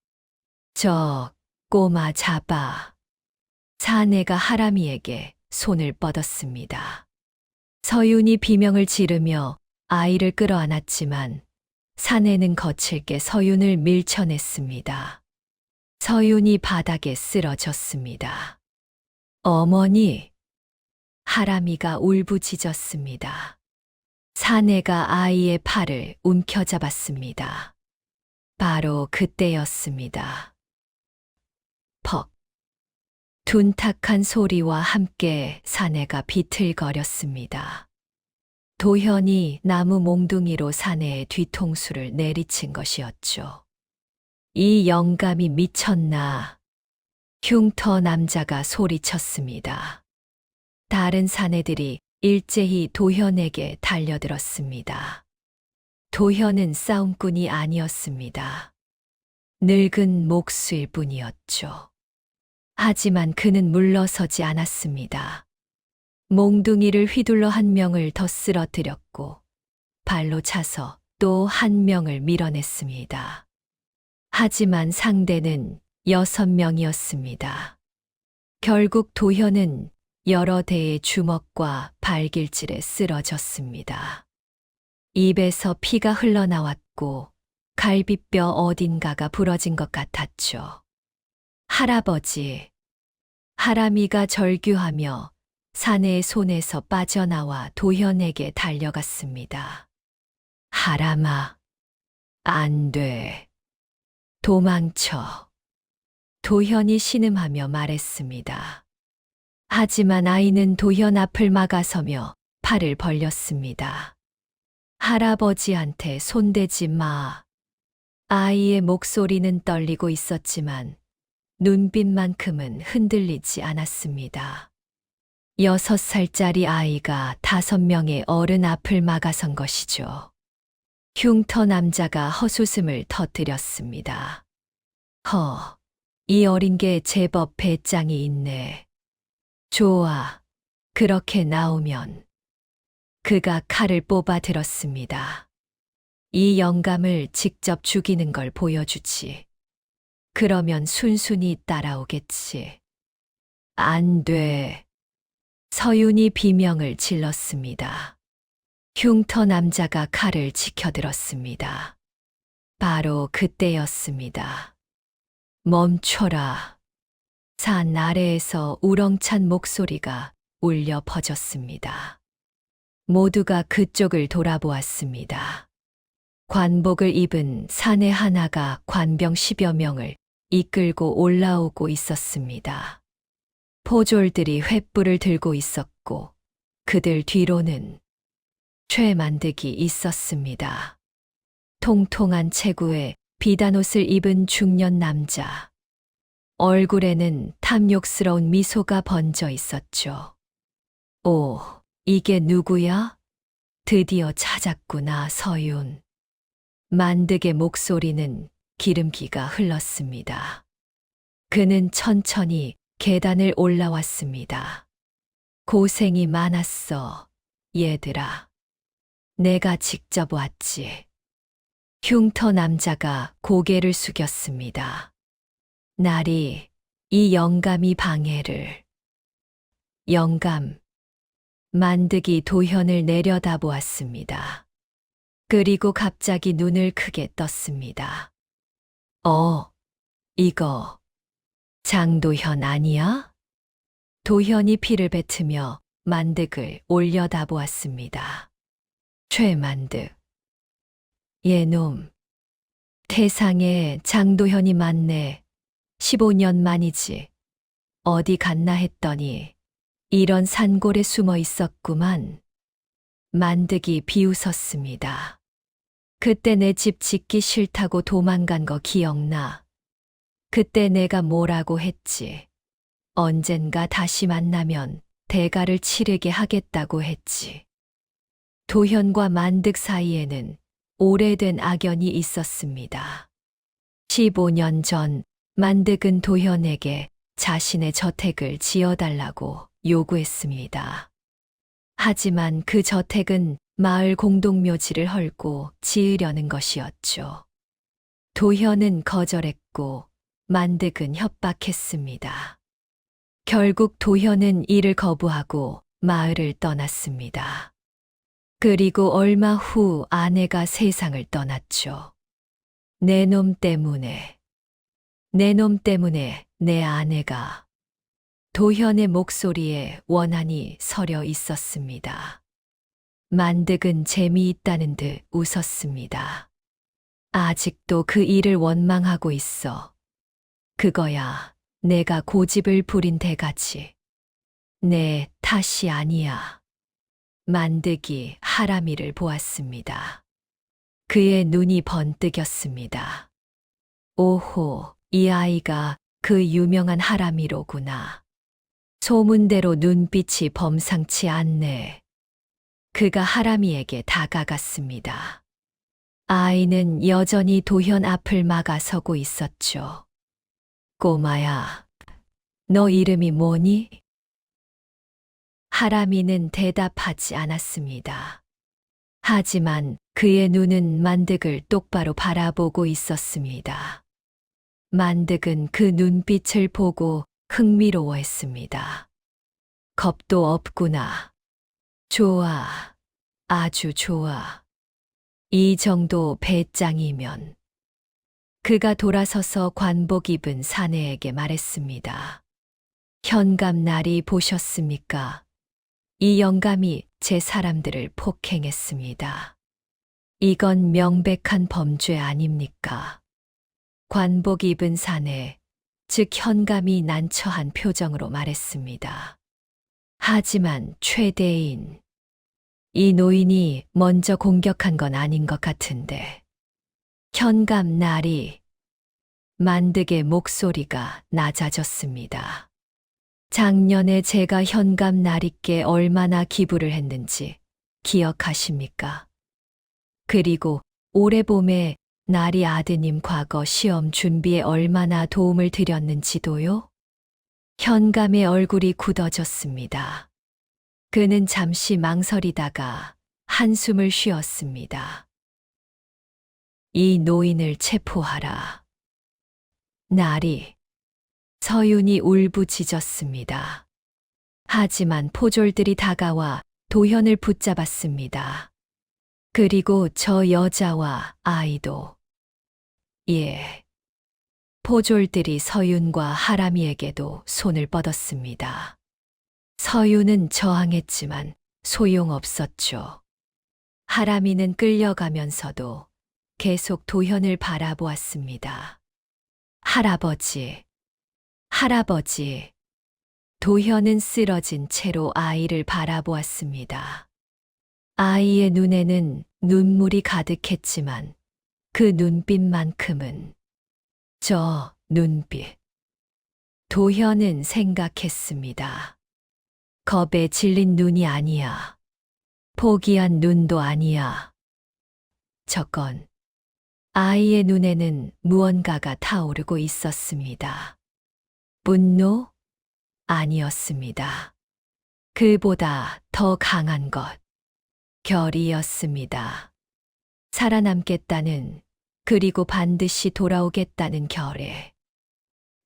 저 꼬마 잡아. 사내가 하람이에게 손을 뻗었습니다. 서윤이 비명을 지르며 아이를 끌어안았지만 사내는 거칠게 서윤을 밀쳐냈습니다. 서윤이 바닥에 쓰러졌습니다. 어머니! 하람이가 울부짖었습니다. 사내가 아이의 팔을 움켜잡았습니다. 바로 그때였습니다. 퍽! 둔탁한 소리와 함께 사내가 비틀거렸습니다. 도현이 나무 몽둥이로 사내의 뒤통수를 내리친 것이었죠. 이 영감이 미쳤나? 흉터 남자가 소리쳤습니다. 다른 사내들이 일제히 도현에게 달려들었습니다. 도현은 싸움꾼이 아니었습니다. 늙은 목수일 뿐이었죠. 하지만 그는 물러서지 않았습니다. 몽둥이를 휘둘러 한 명을 더 쓰러뜨렸고 발로 차서 또 한 명을 밀어냈습니다. 하지만 상대는 6명이었습니다. 결국 도현은 여러 대의 주먹과 발길질에 쓰러졌습니다. 입에서 피가 흘러나왔고 갈비뼈 어딘가가 부러진 것 같았죠. 할아버지, 하람이가 절규하며 사내의 손에서 빠져나와 도현에게 달려갔습니다. 하람아, 안 돼. 도망쳐. 도현이 신음하며 말했습니다. 하지만 아이는 도현 앞을 막아서며 팔을 벌렸습니다. 할아버지한테 손대지 마. 아이의 목소리는 떨리고 있었지만 눈빛만큼은 흔들리지 않았습니다. 6살짜리 아이가 5명의 어른 앞을 막아선 것이죠. 흉터 남자가 헛웃음을 터뜨렸습니다. 이 어린 게 제법 배짱이 있네. 좋아, 그렇게 나오면. 그가 칼을 뽑아 들었습니다. 이 영감을 직접 죽이는 걸 보여주지. 그러면 순순히 따라오겠지. 안 돼. 서윤이 비명을 질렀습니다. 흉터 남자가 칼을 지켜들었습니다. 바로 그때였습니다. 멈춰라. 산 아래에서 우렁찬 목소리가 울려 퍼졌습니다. 모두가 그쪽을 돌아보았습니다. 관복을 입은 사내 하나가 관병 10여 명을 이끌고 올라오고 있었습니다. 포졸들이 횃불을 들고 있었고 그들 뒤로는 최만득이 있었습니다. 통통한 체구에 비단옷을 입은 중년 남자. 얼굴에는 탐욕스러운 미소가 번져 있었죠. 오, 이게 누구야? 드디어 찾았구나, 서윤. 만득의 목소리는 기름기가 흘렀습니다. 그는 천천히 계단을 올라왔습니다. 고생이 많았어, 얘들아. 내가 직접 왔지. 흉터 남자가 고개를 숙였습니다. 날이 이 영감이 방해를. 영감. 만득이 도현을 내려다보았습니다. 그리고 갑자기 눈을 크게 떴습니다. 이거 장도현 아니야? 도현이 피를 뱉으며 만득을 올려다보았습니다. 최만득. 얘놈. 세상에 장도현이 맞네. 15년 만이지. 어디 갔나 했더니 이런 산골에 숨어 있었구만. 만득이 비웃었습니다. 그때 내 집 짓기 싫다고 도망간 거 기억나? 그때 내가 뭐라고 했지? 언젠가 다시 만나면 대가를 치르게 하겠다고 했지. 도현과 만득 사이에는 오래된 악연이 있었습니다. 15년 전 만득은 도현에게 자신의 저택을 지어달라고 요구했습니다. 하지만 그 저택은 마을 공동묘지를 헐고 지으려는 것이었죠. 도현은 거절했고 만득은 협박했습니다. 결국 도현은 이를 거부하고 마을을 떠났습니다. 그리고 얼마 후 아내가 세상을 떠났죠. 내 놈 때문에 내 아내가 도현의 목소리에 원한이 서려 있었습니다. 만득은 재미있다는 듯 웃었습니다. 아직도 그 일을 원망하고 있어. 그거야 내가 고집을 부린 대가지. 내 탓이 아니야. 만득이 하람이를 보았습니다. 그의 눈이 번뜩였습니다. 오호, 이 아이가 그 유명한 하람이로구나. 소문대로 눈빛이 범상치 않네. 그가 하람이에게 다가갔습니다. 아이는 여전히 도현 앞을 막아서고 있었죠. 꼬마야, 너 이름이 뭐니? 하람이는 대답하지 않았습니다. 하지만 그의 눈은 만득을 똑바로 바라보고 있었습니다. 만득은 그 눈빛을 보고 흥미로워했습니다. 겁도 없구나. 좋아, 아주 좋아. 이 정도 배짱이면. 그가 돌아서서 관복 입은 사내에게 말했습니다. 현감날이 보셨습니까? 이 영감이 제 사람들을 폭행했습니다. 이건 명백한 범죄 아닙니까? 관복 입은 사내, 즉 현감이 난처한 표정으로 말했습니다. 하지만 최대인, 이 노인이 먼저 공격한 건 아닌 것 같은데. 현감 나리, 만득의 목소리가 낮아졌습니다. 작년에 제가 현감 나리께 얼마나 기부를 했는지 기억하십니까? 그리고 올해 봄에 나리 아드님 과거 시험 준비에 얼마나 도움을 드렸는지도요? 현감의 얼굴이 굳어졌습니다. 그는 잠시 망설이다가 한숨을 쉬었습니다. 이 노인을 체포하라. 나리. 서윤이 울부짖었습니다. 하지만 포졸들이 다가와 도현을 붙잡았습니다. 그리고 저 여자와 아이도. 예. 포졸들이 서윤과 하람이에게도 손을 뻗었습니다. 서윤은 저항했지만 소용없었죠. 하람이는 끌려가면서도 계속 도현을 바라보았습니다. 할아버지, 할아버지. 도현은 쓰러진 채로 아이를 바라보았습니다. 아이의 눈에는 눈물이 가득했지만 그 눈빛만큼은 저 눈빛. 도현은 생각했습니다. 겁에 질린 눈이 아니야. 포기한 눈도 아니야. 저건 아이의 눈에는 무언가가 타오르고 있었습니다. 분노? 아니었습니다. 그보다 더 강한 것. 결의였습니다. 살아남겠다는, 그리고 반드시 돌아오겠다는 결의.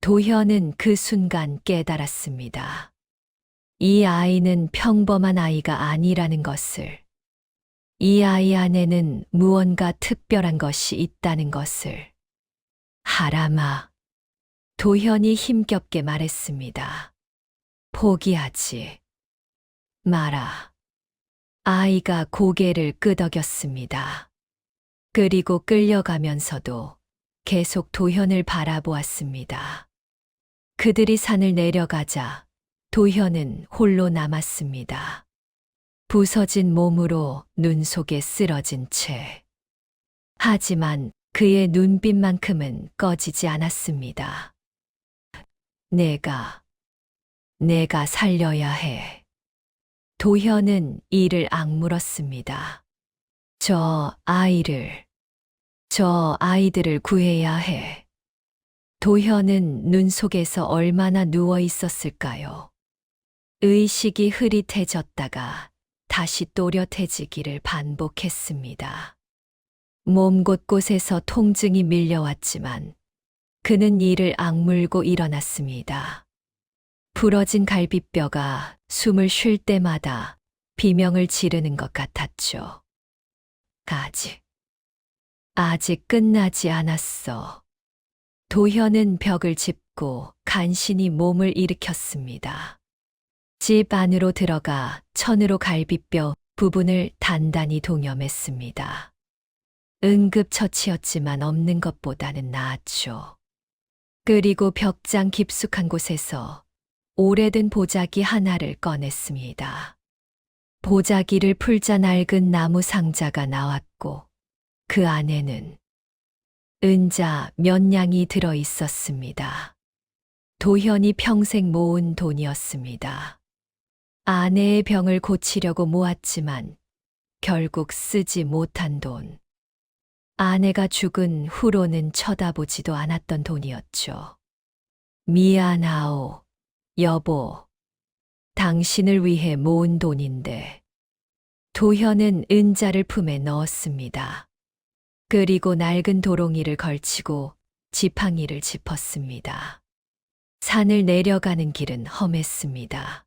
도현은 그 순간 깨달았습니다. 이 아이는 평범한 아이가 아니라는 것을. 이 아이 안에는 무언가 특별한 것이 있다는 것을. 하람아. 도현이 힘겹게 말했습니다. 포기하지 마라. 아이가 고개를 끄덕였습니다. 그리고 끌려가면서도 계속 도현을 바라보았습니다. 그들이 산을 내려가자 도현은 홀로 남았습니다. 부서진 몸으로 눈 속에 쓰러진 채. 하지만 그의 눈빛만큼은 꺼지지 않았습니다. 내가 살려야 해. 도현은 이를 악물었습니다. 저 아이들을 구해야 해. 도현은 눈 속에서 얼마나 누워 있었을까요? 의식이 흐릿해졌다가 다시 또렷해지기를 반복했습니다. 몸 곳곳에서 통증이 밀려왔지만 그는 이를 악물고 일어났습니다. 부러진 갈비뼈가 숨을 쉴 때마다 비명을 지르는 것 같았죠. 아직 끝나지 않았어. 도현은 벽을 짚고 간신히 몸을 일으켰습니다. 집 안으로 들어가 천으로 갈비뼈 부분을 단단히 동염했습니다. 응급처치였지만 없는 것보다는 나았죠. 그리고 벽장 깊숙한 곳에서 오래된 보자기 하나를 꺼냈습니다. 보자기를 풀자 낡은 나무 상자가 나왔고 그 안에는 은자 몇 냥이 들어 있었습니다. 도현이 평생 모은 돈이었습니다. 아내의 병을 고치려고 모았지만 결국 쓰지 못한 돈. 아내가 죽은 후로는 쳐다보지도 않았던 돈이었죠. 미안하오, 여보. 당신을 위해 모은 돈인데. 도현은 은자를 품에 넣었습니다. 그리고 낡은 도롱이를 걸치고 지팡이를 짚었습니다. 산을 내려가는 길은 험했습니다.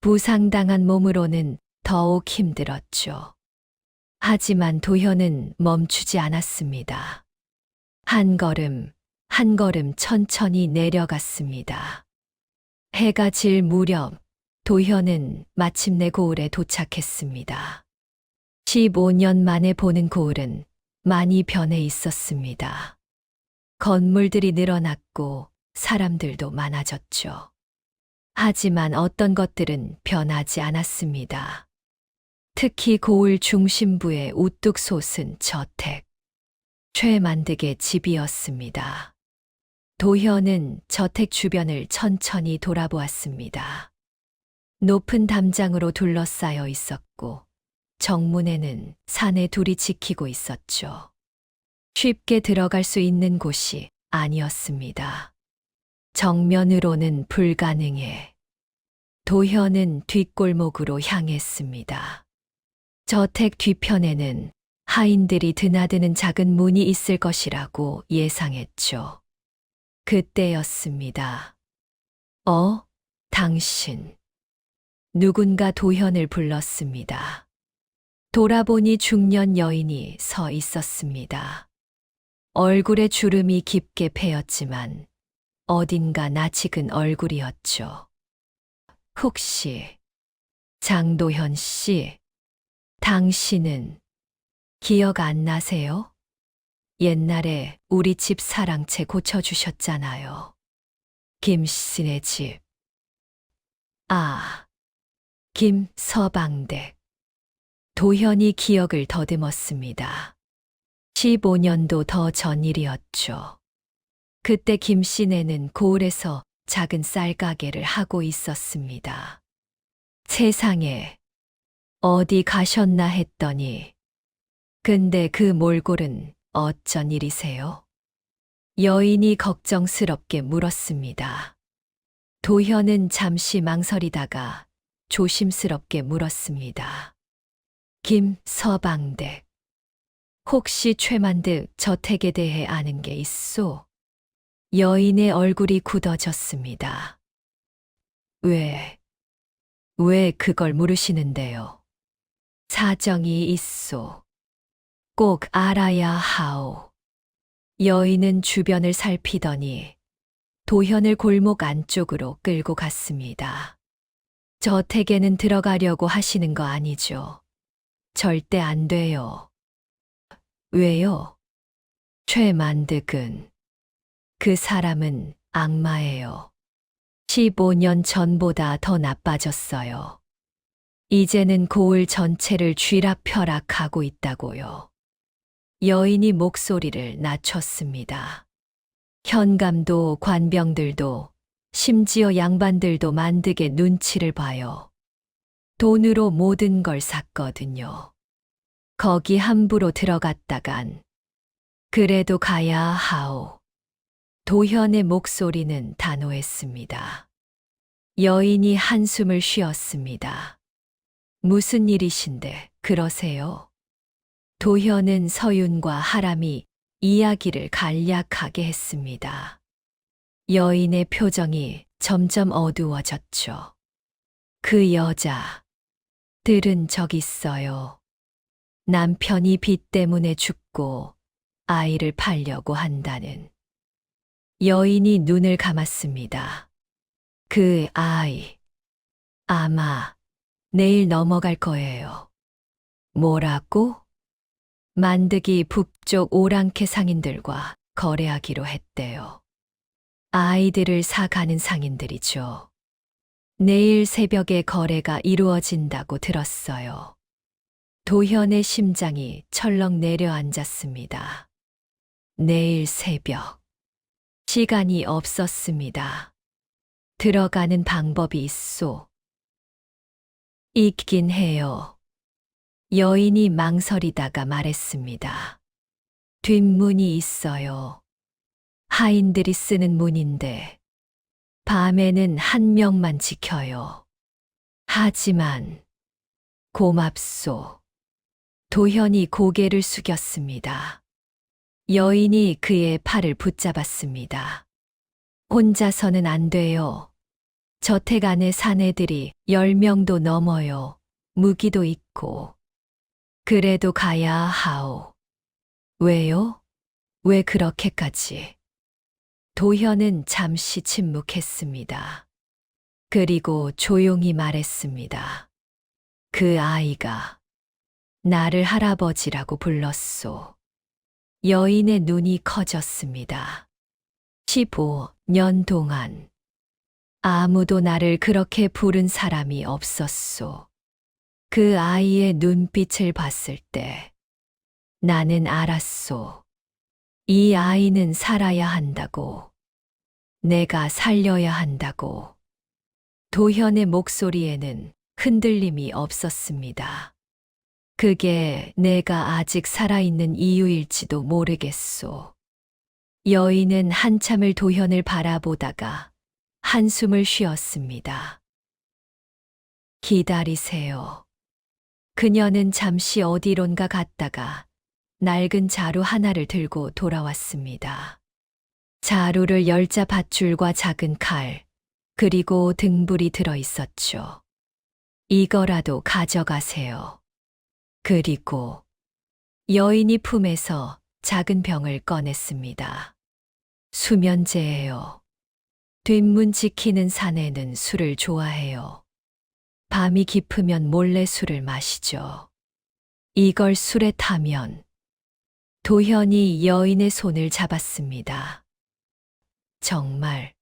부상당한 몸으로는 더욱 힘들었죠. 하지만 도현은 멈추지 않았습니다. 한 걸음, 한 걸음 천천히 내려갔습니다. 해가 질 무렵 도현은 마침내 고을에 도착했습니다. 15년 만에 보는 고을은 많이 변해 있었습니다. 건물들이 늘어났고 사람들도 많아졌죠. 하지만 어떤 것들은 변하지 않았습니다. 특히 고을 중심부에 우뚝 솟은 저택. 최만득의 집이었습니다. 도현은 저택 주변을 천천히 돌아보았습니다. 높은 담장으로 둘러싸여 있었고 정문에는 사내 둘이 지키고 있었죠. 쉽게 들어갈 수 있는 곳이 아니었습니다. 정면으로는 불가능해. 도현은 뒷골목으로 향했습니다. 저택 뒤편에는 하인들이 드나드는 작은 문이 있을 것이라고 예상했죠. 그때였습니다. 당신. 누군가 도현을 불렀습니다. 돌아보니 중년 여인이 서 있었습니다. 얼굴에 주름이 깊게 패였지만 어딘가 낯익은 얼굴이었죠. 혹시 장도현 씨, 당신은 기억 안 나세요? 옛날에 우리 집 사랑채 고쳐주셨잖아요. 김씨네 집. 김서방댁. 도현이 기억을 더듬었습니다. 15년도 더 전 일이었죠. 그때 김씨네는 고을에서 작은 쌀가게를 하고 있었습니다. 세상에, 어디 가셨나 했더니, 근데 그 몰골은 어쩐 일이세요? 여인이 걱정스럽게 물었습니다. 도현은 잠시 망설이다가 조심스럽게 물었습니다. 김서방댁. 혹시 최만득 저택에 대해 아는 게 있소? 여인의 얼굴이 굳어졌습니다. 왜 그걸 물으시는데요? 사정이 있소. 꼭 알아야 하오. 여인은 주변을 살피더니 도현을 골목 안쪽으로 끌고 갔습니다. 저택에는 들어가려고 하시는 거 아니죠? 절대 안 돼요. 왜요? 최만득은, 그 사람은 악마예요. 15년 전보다 더 나빠졌어요. 이제는 고을 전체를 쥐락펴락하고 있다고요. 여인이 목소리를 낮췄습니다. 현감도 관병들도 심지어 양반들도 만득의 눈치를 봐요. 돈으로 모든 걸 샀거든요. 거기 함부로 들어갔다간 그래도 가야 하오. 도현의 목소리는 단호했습니다. 여인이 한숨을 쉬었습니다. 무슨 일이신데 그러세요? 도현은 서윤과 하람이 이야기를 간략하게 했습니다. 여인의 표정이 점점 어두워졌죠. 그 여자, 들은 적 있어요. 남편이 빚 때문에 죽고 아이를 팔려고 한다는. 여인이 눈을 감았습니다. 그 아이, 아마 내일 넘어갈 거예요. 뭐라고? 만드기 북쪽 오랑캐 상인들과 거래하기로 했대요. 아이들을 사가는 상인들이죠. 내일 새벽에 거래가 이루어진다고 들었어요. 도현의 심장이 철렁 내려앉았습니다. 내일 새벽. 시간이 없었습니다. 들어가는 방법이 있소. 있긴 해요. 여인이 망설이다가 말했습니다. 뒷문이 있어요. 하인들이 쓰는 문인데 밤에는 한 명만 지켜요. 하지만 고맙소. 도현이 고개를 숙였습니다. 여인이 그의 팔을 붙잡았습니다. 혼자서는 안 돼요. 저택 안에 사내들이 10명도 넘어요. 무기도 있고. 그래도 가야 하오. 왜요? 왜 그렇게까지? 도현은 잠시 침묵했습니다. 그리고 조용히 말했습니다. 그 아이가 나를 할아버지라고 불렀소. 여인의 눈이 커졌습니다. 15년 동안 아무도 나를 그렇게 부른 사람이 없었소. 그 아이의 눈빛을 봤을 때 나는 알았소. 이 아이는 살아야 한다고. 내가 살려야 한다고. 도현의 목소리에는 흔들림이 없었습니다. 그게 내가 아직 살아있는 이유일지도 모르겠소. 여인은 한참을 도현을 바라보다가 한숨을 쉬었습니다. 기다리세요. 그녀는 잠시 어디론가 갔다가 낡은 자루 하나를 들고 돌아왔습니다. 자루를 열자 밧줄과 작은 칼, 그리고 등불이 들어 있었죠. 이거라도 가져가세요. 그리고 여인이 품에서 작은 병을 꺼냈습니다. 수면제예요. 뒷문 지키는 사내는 술을 좋아해요. 밤이 깊으면 몰래 술을 마시죠. 이걸 술에 타면 도현이 여인의 손을 잡았습니다. 정말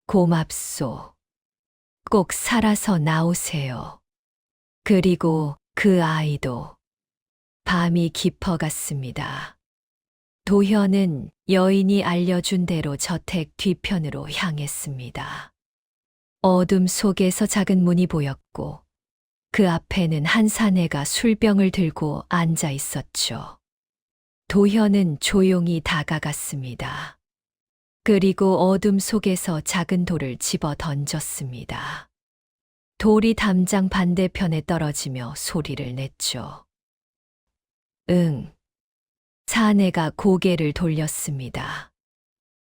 고맙소. 꼭 살아서 나오세요. 그리고 그 아이도. 밤이 깊어갔습니다. 도현은 여인이 알려준 대로 저택 뒤편으로 향했습니다. 어둠 속에서 작은 문이 보였고 그 앞에는 한 사내가 술병을 들고 앉아 있었죠. 도현은 조용히 다가갔습니다. 그리고 어둠 속에서 작은 돌을 집어 던졌습니다. 돌이 담장 반대편에 떨어지며 소리를 냈죠. 응. 사내가 고개를 돌렸습니다.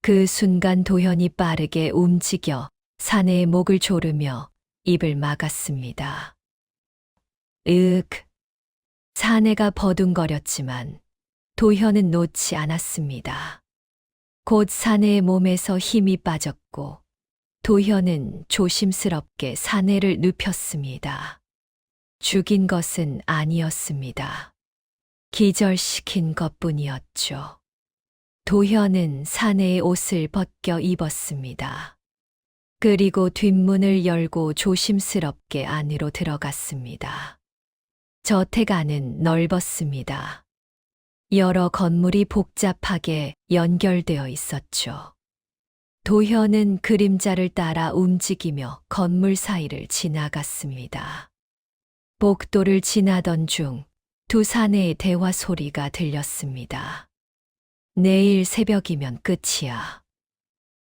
그 순간 도현이 빠르게 움직여 사내의 목을 조르며 입을 막았습니다. 으윽. 사내가 버둥거렸지만 도현은 놓지 않았습니다. 곧 사내의 몸에서 힘이 빠졌고 도현은 조심스럽게 사내를 눕혔습니다. 죽인 것은 아니었습니다. 기절시킨 것뿐이었죠. 도현은 사내의 옷을 벗겨 입었습니다. 그리고 뒷문을 열고 조심스럽게 안으로 들어갔습니다. 저택 안은 넓었습니다. 여러 건물이 복잡하게 연결되어 있었죠. 도현은 그림자를 따라 움직이며 건물 사이를 지나갔습니다. 복도를 지나던 중 두 사내의 대화 소리가 들렸습니다. 내일 새벽이면 끝이야.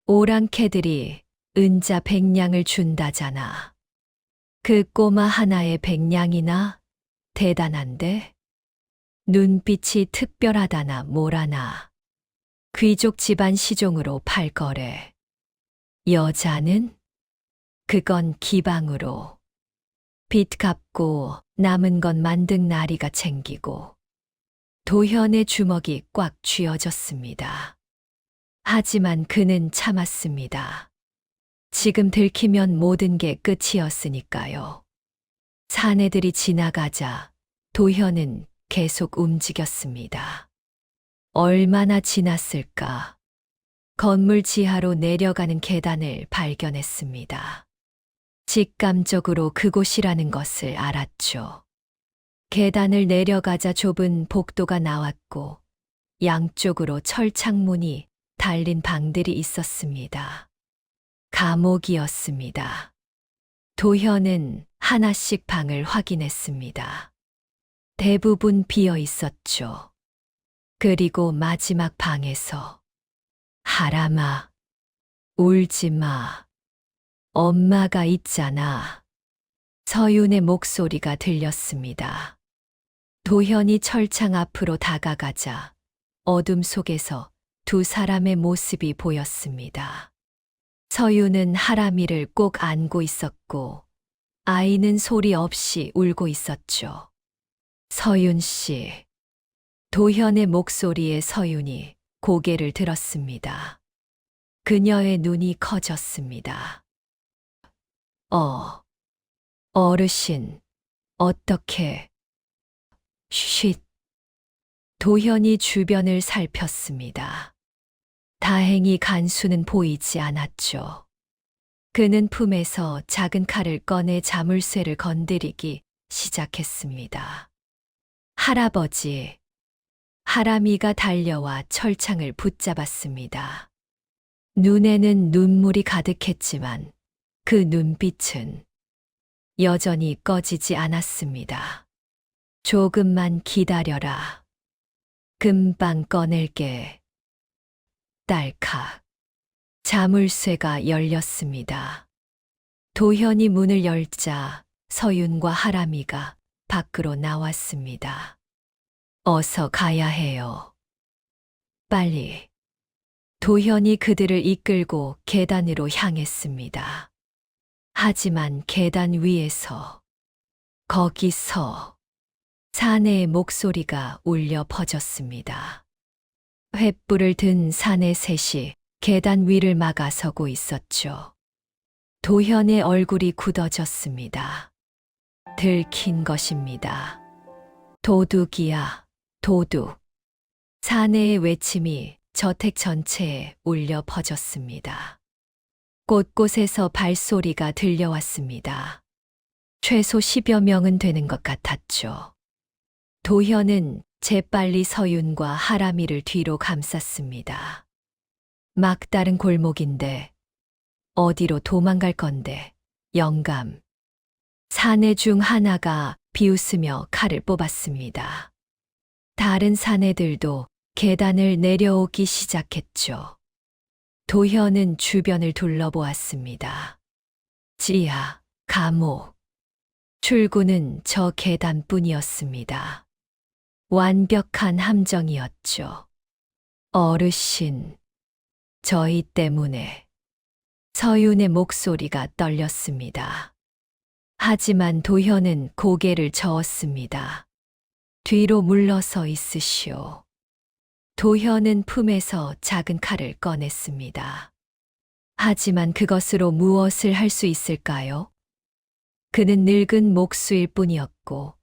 오랑캐들이 은자 100냥을 준다잖아. 그 꼬마 하나에 100냥이나? 대단한데? 눈빛이 특별하다나 뭐라나. 귀족 집안 시종으로 팔 거래. 여자는? 그건 기방으로. 빚 갚고 남은 건 만등 나리가 챙기고. 도현의 주먹이 꽉 쥐어졌습니다. 하지만 그는 참았습니다. 지금 들키면 모든 게 끝이었으니까요. 사내들이 지나가자 도현은 계속 움직였습니다. 얼마나 지났을까? 건물 지하로 내려가는 계단을 발견했습니다. 직감적으로 그곳이라는 것을 알았죠. 계단을 내려가자 좁은 복도가 나왔고 양쪽으로 철창문이 달린 방들이 있었습니다. 감옥이었습니다. 도현은 하나씩 방을 확인했습니다. 대부분 비어 있었죠. 그리고 마지막 방에서 하람아, 울지 마. 엄마가 있잖아. 서윤의 목소리가 들렸습니다. 도현이 철창 앞으로 다가가자 어둠 속에서 두 사람의 모습이 보였습니다. 서윤은 하람이를 꼭 안고 있었고 아이는 소리 없이 울고 있었죠. 서윤 씨. 도현의 목소리에 서윤이 고개를 들었습니다. 그녀의 눈이 커졌습니다. 어르신, 어떻게? 쉿. 도현이 주변을 살폈습니다. 다행히 간수는 보이지 않았죠. 그는 품에서 작은 칼을 꺼내 자물쇠를 건드리기 시작했습니다. 할아버지. 하람이가 달려와 철창을 붙잡았습니다. 눈에는 눈물이 가득했지만 그 눈빛은 여전히 꺼지지 않았습니다. 조금만 기다려라. 금방 꺼낼게. 딸칵. 자물쇠가 열렸습니다. 도현이 문을 열자 서윤과 하람이가 밖으로 나왔습니다. 어서 가야 해요. 빨리. 도현이 그들을 이끌고 계단으로 향했습니다. 하지만 계단 위에서, 거기서 사내의 목소리가 울려 퍼졌습니다. 횃불을 든 사내 셋이 계단 위를 막아서고 있었죠. 도현의 얼굴이 굳어졌습니다. 들킨 것입니다. 도둑이야, 도둑. 사내의 외침이 저택 전체에 울려 퍼졌습니다. 곳곳에서 발소리가 들려왔습니다. 최소 10여 명은 되는 것 같았죠. 도현은 재빨리 서윤과 하람이를 뒤로 감쌌습니다. 막다른 골목인데 어디로 도망갈 건데, 영감. 사내 중 하나가 비웃으며 칼을 뽑았습니다. 다른 사내들도 계단을 내려오기 시작했죠. 도현은 주변을 둘러보았습니다. 지하, 감옥. 출구는 저 계단뿐이었습니다. 완벽한 함정이었죠. 어르신, 저희 때문에. 서윤의 목소리가 떨렸습니다. 하지만 도현은 고개를 저었습니다. 뒤로 물러서 있으시오. 도현은 품에서 작은 칼을 꺼냈습니다. 하지만 그것으로 무엇을 할 수 있을까요? 그는 늙은 목수일 뿐이었고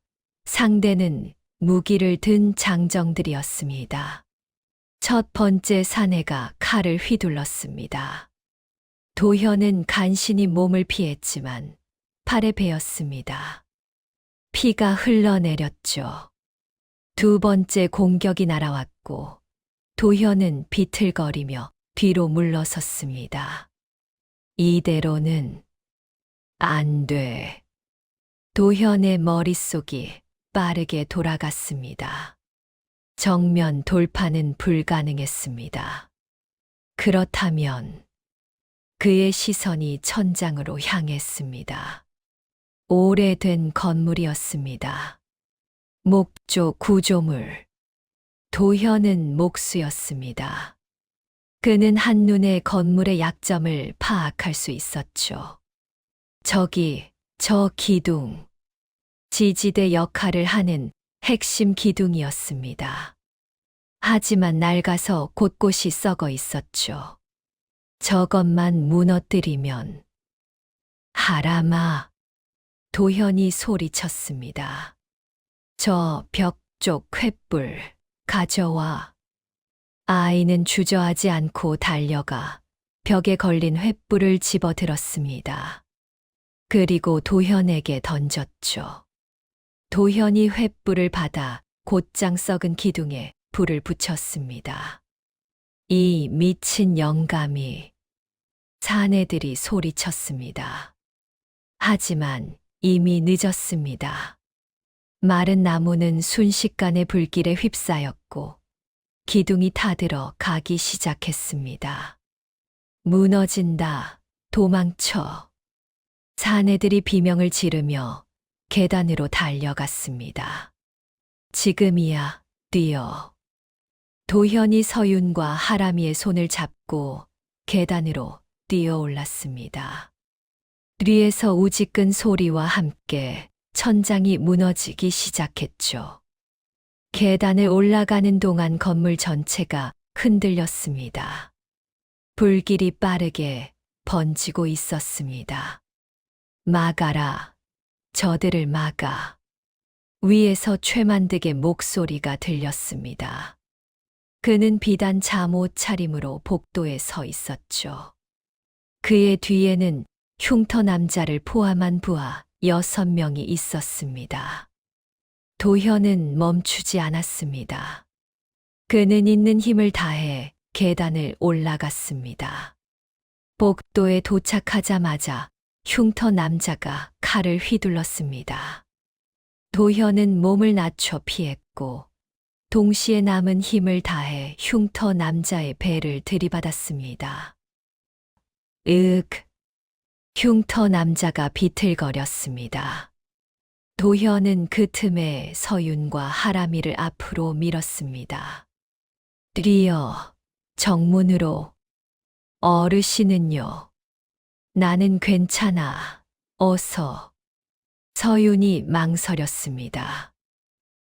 상대는 무기를 든 장정들이었습니다. 첫 번째 사내가 칼을 휘둘렀습니다. 도현은 간신히 몸을 피했지만 팔에 베었습니다. 피가 흘러내렸죠. 두 번째 공격이 날아왔고 도현은 비틀거리며 뒤로 물러섰습니다. 이대로는 안 돼. 도현의 머릿속이 빠르게 돌아갔습니다. 정면 돌파는 불가능했습니다. 그렇다면 그의 시선이 천장으로 향했습니다. 오래된 건물이었습니다. 목조 구조물. 도현은 목수였습니다. 그는 한눈에 건물의 약점을 파악할 수 있었죠. 저 기둥. 지지대 역할을 하는 핵심 기둥이었습니다. 하지만 낡아서 곳곳이 썩어 있었죠. 저것만 무너뜨리면. 하람아. 도현이 소리쳤습니다. 저 벽 쪽 횃불 가져와. 아이는 주저하지 않고 달려가 벽에 걸린 횃불을 집어들었습니다. 그리고 도현에게 던졌죠. 도현이 횃불을 받아 곧장 썩은 기둥에 불을 붙였습니다. 이 미친 영감이. 사내들이 소리쳤습니다. 하지만 이미 늦었습니다. 마른 나무는 순식간에 불길에 휩싸였고 기둥이 타들어 가기 시작했습니다. 무너진다. 도망쳐. 사내들이 비명을 지르며 계단으로 달려갔습니다. 지금이야, 뛰어. 도현이 서윤과 하람이의 손을 잡고 계단으로 뛰어 올랐습니다. 뒤에서 우지끈 소리와 함께 천장이 무너지기 시작했죠. 계단을 올라가는 동안 건물 전체가 흔들렸습니다. 불길이 빠르게 번지고 있었습니다. 막아라. 저들을 막아. 위에서 최만득의 목소리가 들렸습니다. 그는 비단 잠옷 차림으로 복도에 서 있었죠. 그의 뒤에는 흉터 남자를 포함한 부하 6명이 있었습니다. 도현은 멈추지 않았습니다. 그는 있는 힘을 다해 계단을 올라갔습니다. 복도에 도착하자마자 흉터 남자가 칼을 휘둘렀습니다. 도현은 몸을 낮춰 피했고 동시에 남은 힘을 다해 흉터 남자의 배를 들이받았습니다. 흉터 남자가 비틀거렸습니다. 도현은 그 틈에 서윤과 하람이를 앞으로 밀었습니다. 뛰어, 정문으로. 어르신은요? 나는 괜찮아. 어서. 서윤이 망설였습니다.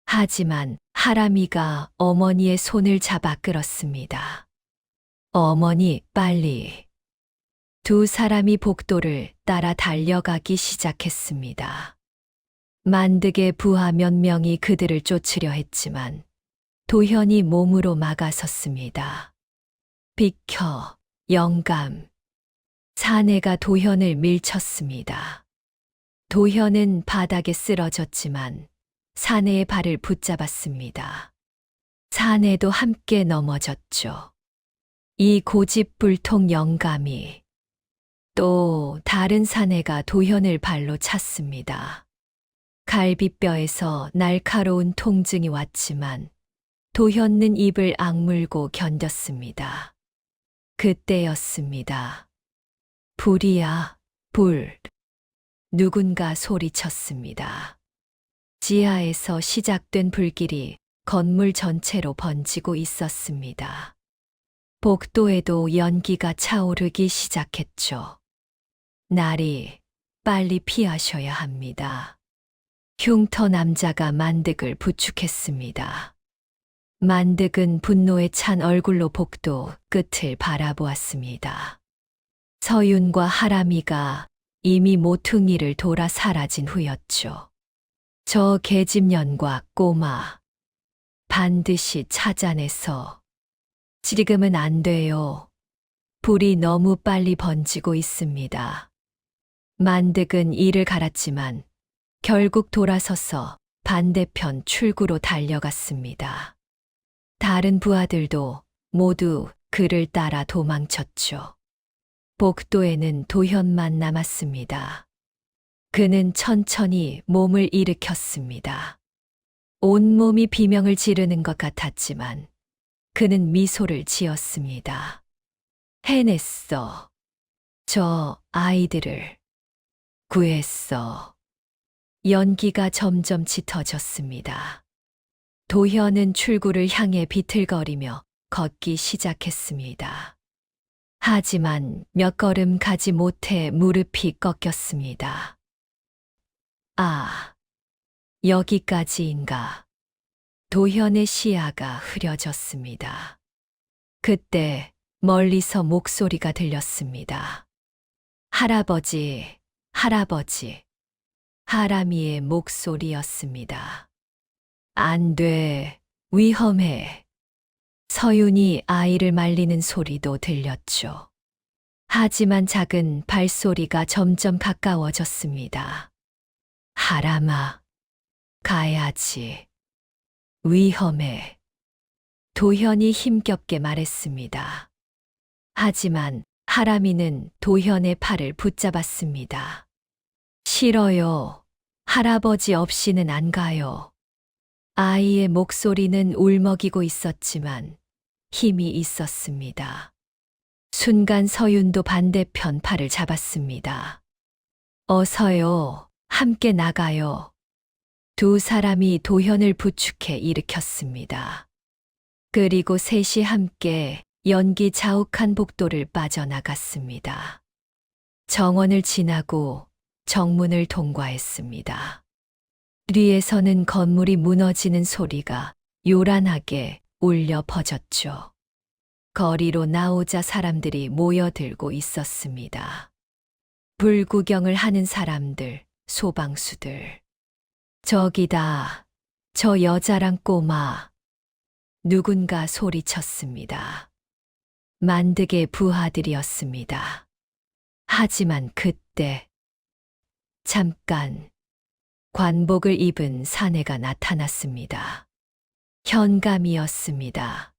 하지만 하람이가 어머니의 손을 잡아 끌었습니다. 어머니, 빨리. 두 사람이 복도를 따라 달려가기 시작했습니다. 만득의 부하 몇 명이 그들을 쫓으려 했지만 도현이 몸으로 막아섰습니다. 비켜, 영감. 사내가 도현을 밀쳤습니다. 도현은 바닥에 쓰러졌지만 사내의 발을 붙잡았습니다. 사내도 함께 넘어졌죠. 이 고집불통 영감이. 또 다른 사내가 도현을 발로 찼습니다. 갈비뼈에서 날카로운 통증이 왔지만 도현은 입을 악물고 견뎠습니다. 그때였습니다. 불이야, 불. 누군가 소리쳤습니다. 지하에서 시작된 불길이 건물 전체로 번지고 있었습니다. 복도에도 연기가 차오르기 시작했죠. 나리, 빨리 피하셔야 합니다. 흉터 남자가 만득을 부축했습니다. 만득은 분노에 찬 얼굴로 복도 끝을 바라보았습니다. 서윤과 하람이가 이미 모퉁이를 돌아 사라진 후였죠. 저 계집년과 꼬마. 반드시 찾아내서. 지금은 안 돼요. 불이 너무 빨리 번지고 있습니다. 만득은 이를 갈았지만 결국 돌아서서 반대편 출구로 달려갔습니다. 다른 부하들도 모두 그를 따라 도망쳤죠. 복도에는 도현만 남았습니다. 그는 천천히 몸을 일으켰습니다. 온몸이 비명을 지르는 것 같았지만 그는 미소를 지었습니다. 해냈어. 저 아이들을 구했어. 연기가 점점 짙어졌습니다. 도현은 출구를 향해 비틀거리며 걷기 시작했습니다. 하지만 몇 걸음 가지 못해 무릎이 꺾였습니다. 아, 여기까지인가. 도현의 시야가 흐려졌습니다. 그때 멀리서 목소리가 들렸습니다. 할아버지, 할아버지. 하람이의 목소리였습니다. 안 돼, 위험해. 서윤이 아이를 말리는 소리도 들렸죠. 하지만 작은 발소리가 점점 가까워졌습니다. 하람아, 가야지. 위험해. 도현이 힘겹게 말했습니다. 하지만 하람이는 도현의 팔을 붙잡았습니다. 싫어요. 할아버지 없이는 안 가요. 아이의 목소리는 울먹이고 있었지만 힘이 있었습니다. 순간 서윤도 반대편 팔을 잡았습니다. 어서요. 함께 나가요. 두 사람이 도현을 부축해 일으켰습니다. 그리고 셋이 함께 연기 자욱한 복도를 빠져나갔습니다. 정원을 지나고 정문을 통과했습니다. 뒤에서는 건물이 무너지는 소리가 요란하게 울려 퍼졌죠. 거리로 나오자 사람들이 모여들고 있었습니다. 불구경을 하는 사람들, 소방수들. 저기다, 저 여자랑 꼬마. 누군가 소리쳤습니다. 만득의 부하들이었습니다. 하지만 그때, 잠깐, 관복을 입은 사내가 나타났습니다. 현감이었습니다.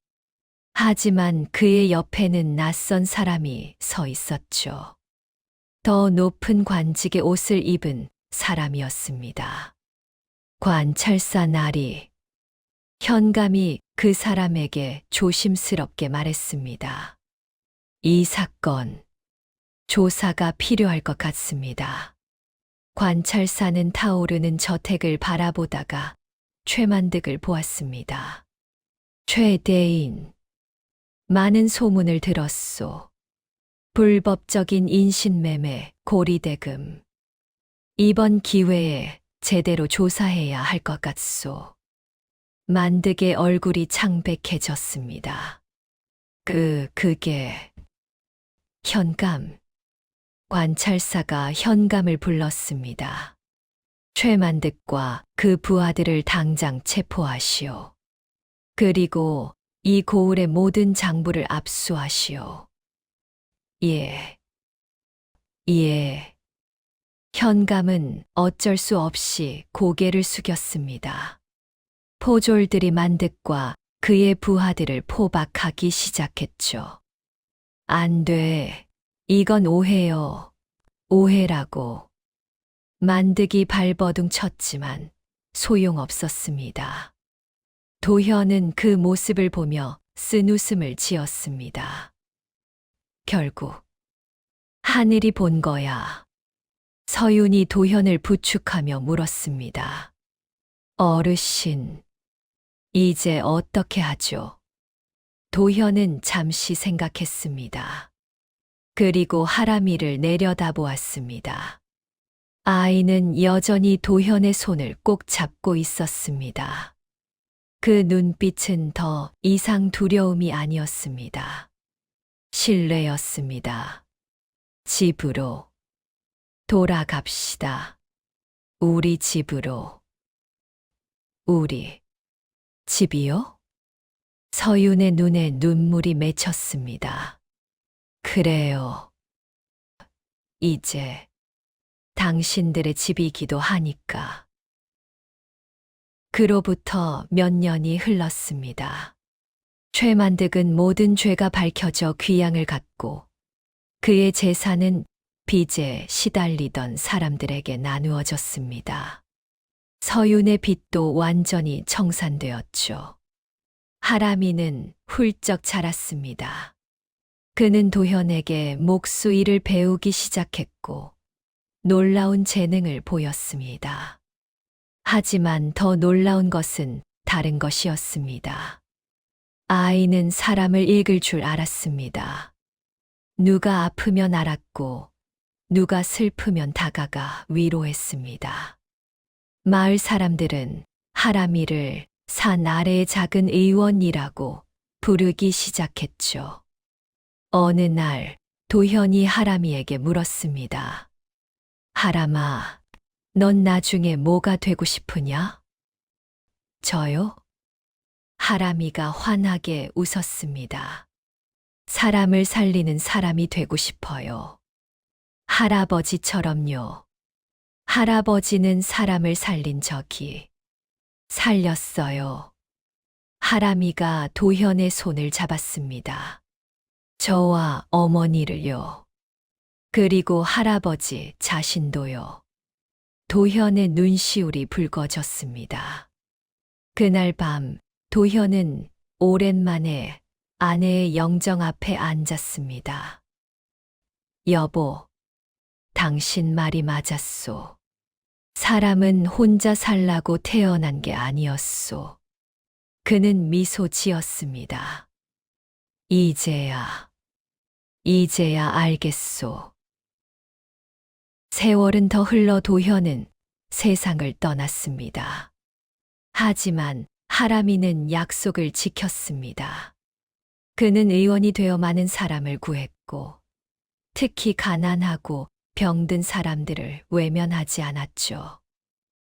하지만 그의 옆에는 낯선 사람이 서 있었죠. 더 높은 관직의 옷을 입은 사람이었습니다. 관찰사 나리. 현감이 그 사람에게 조심스럽게 말했습니다. 이 사건, 조사가 필요할 것 같습니다. 관찰사는 타오르는 저택을 바라보다가 최만득을 보았습니다. 최대인. 많은 소문을 들었소. 불법적인 인신매매, 고리대금. 이번 기회에 제대로 조사해야 할 것 같소. 만득의 얼굴이 창백해졌습니다. 그게... 현감. 관찰사가 현감을 불렀습니다. 최만득과 그 부하들을 당장 체포하시오. 그리고 이 고을의 모든 장부를 압수하시오. 예. 현감은 어쩔 수 없이 고개를 숙였습니다. 포졸들이 만득과 그의 부하들을 포박하기 시작했죠. 안 돼. 이건 오해요. 오해라고. 만득이 발버둥 쳤지만 소용없었습니다. 도현은 그 모습을 보며 쓴웃음을 지었습니다. 결국 하늘이 본 거야. 서윤이 도현을 부축하며 물었습니다. 어르신, 이제 어떻게 하죠? 도현은 잠시 생각했습니다. 그리고 하람이를 내려다보았습니다. 아이는 여전히 도현의 손을 꼭 잡고 있었습니다. 그 눈빛은 더 이상 두려움이 아니었습니다. 신뢰였습니다. 집으로 돌아갑시다. 우리 집으로. 우리 집이요? 서윤의 눈에 눈물이 맺혔습니다. 그래요. 이제 당신들의 집이기도 하니까. 그로부터 몇 년이 흘렀습니다. 최만득은 모든 죄가 밝혀져 귀양을 갔고 그의 재산은 빚에 시달리던 사람들에게 나누어졌습니다. 서윤의 빚도 완전히 청산되었죠. 하람이는 훌쩍 자랐습니다. 그는 도현에게 목수 일을 배우기 시작했고 놀라운 재능을 보였습니다. 하지만 더 놀라운 것은 다른 것이었습니다. 아이는 사람을 읽을 줄 알았습니다. 누가 아프면 알았고 누가 슬프면 다가가 위로했습니다. 마을 사람들은 하람이를 산 아래의 작은 의원이라고 부르기 시작했죠. 어느 날 도현이 하람이에게 물었습니다. 하람아, 넌 나중에 뭐가 되고 싶으냐? 저요? 하람이가 환하게 웃었습니다. 사람을 살리는 사람이 되고 싶어요. 할아버지처럼요. 할아버지는 사람을 살린 적이 살렸어요. 하람이가 도현의 손을 잡았습니다. 저와 어머니를요. 그리고 할아버지 자신도요. 도현의 눈시울이 붉어졌습니다. 그날 밤 도현은 오랜만에 아내의 영정 앞에 앉았습니다. 여보, 당신 말이 맞았소. 사람은 혼자 살라고 태어난 게 아니었소. 그는 미소 지었습니다. 이제야 알겠소. 세월은 더 흘러 도현은 세상을 떠났습니다. 하지만 하람이는 약속을 지켰습니다. 그는 의원이 되어 많은 사람을 구했고, 특히 가난하고 병든 사람들을 외면하지 않았죠.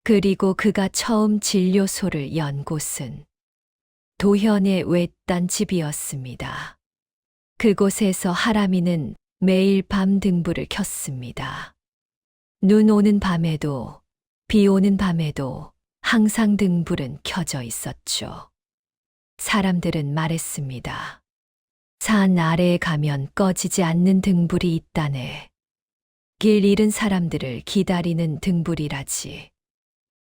그리고 그가 처음 진료소를 연 곳은 도현의 외딴 집이었습니다. 그곳에서 하람이는 매일 밤 등불을 켰습니다. 눈 오는 밤에도, 비 오는 밤에도 항상 등불은 켜져 있었죠. 사람들은 말했습니다. 산 아래에 가면 꺼지지 않는 등불이 있다네. 길 잃은 사람들을 기다리는 등불이라지.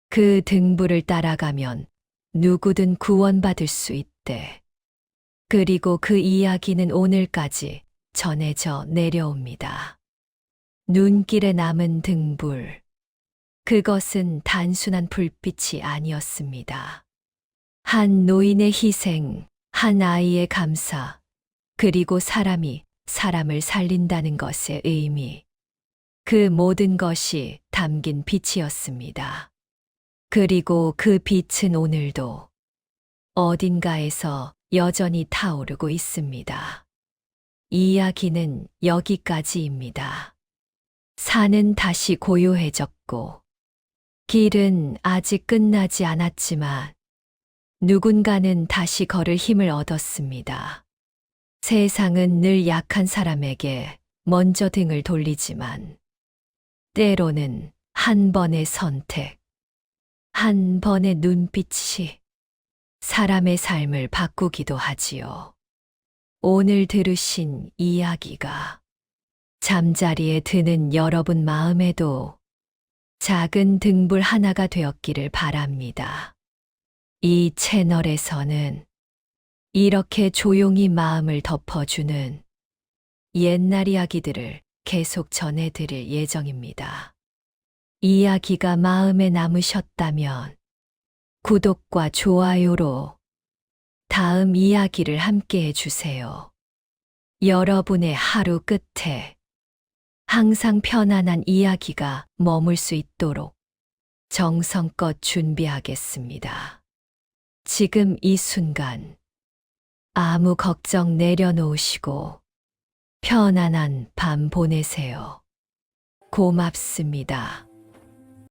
그 등불을 따라가면 누구든 구원받을 수 있대. 그리고 그 이야기는 오늘까지 전해져 내려옵니다. 눈길에 남은 등불. 그것은 단순한 불빛이 아니었습니다. 한 노인의 희생, 한 아이의 감사, 그리고 사람이 사람을 살린다는 것의 의미. 그 모든 것이 담긴 빛이었습니다. 그리고 그 빛은 오늘도 어딘가에서 여전히 타오르고 있습니다. 이야기는 여기까지입니다. 산은 다시 고요해졌고, 길은 아직 끝나지 않았지만, 누군가는 다시 걸을 힘을 얻었습니다. 세상은 늘 약한 사람에게 먼저 등을 돌리지만, 때로는 한 번의 선택, 한 번의 눈빛이 사람의 삶을 바꾸기도 하지요. 오늘 들으신 이야기가 잠자리에 드는 여러분 마음에도 작은 등불 하나가 되었기를 바랍니다. 이 채널에서는 이렇게 조용히 마음을 덮어주는 옛날 이야기들을 계속 전해드릴 예정입니다. 이야기가 마음에 남으셨다면 구독과 좋아요로 다음 이야기를 함께 해주세요. 여러분의 하루 끝에 항상 편안한 이야기가 머물 수 있도록 정성껏 준비하겠습니다. 지금 이 순간 아무 걱정 내려놓으시고 편안한 밤 보내세요. 고맙습니다.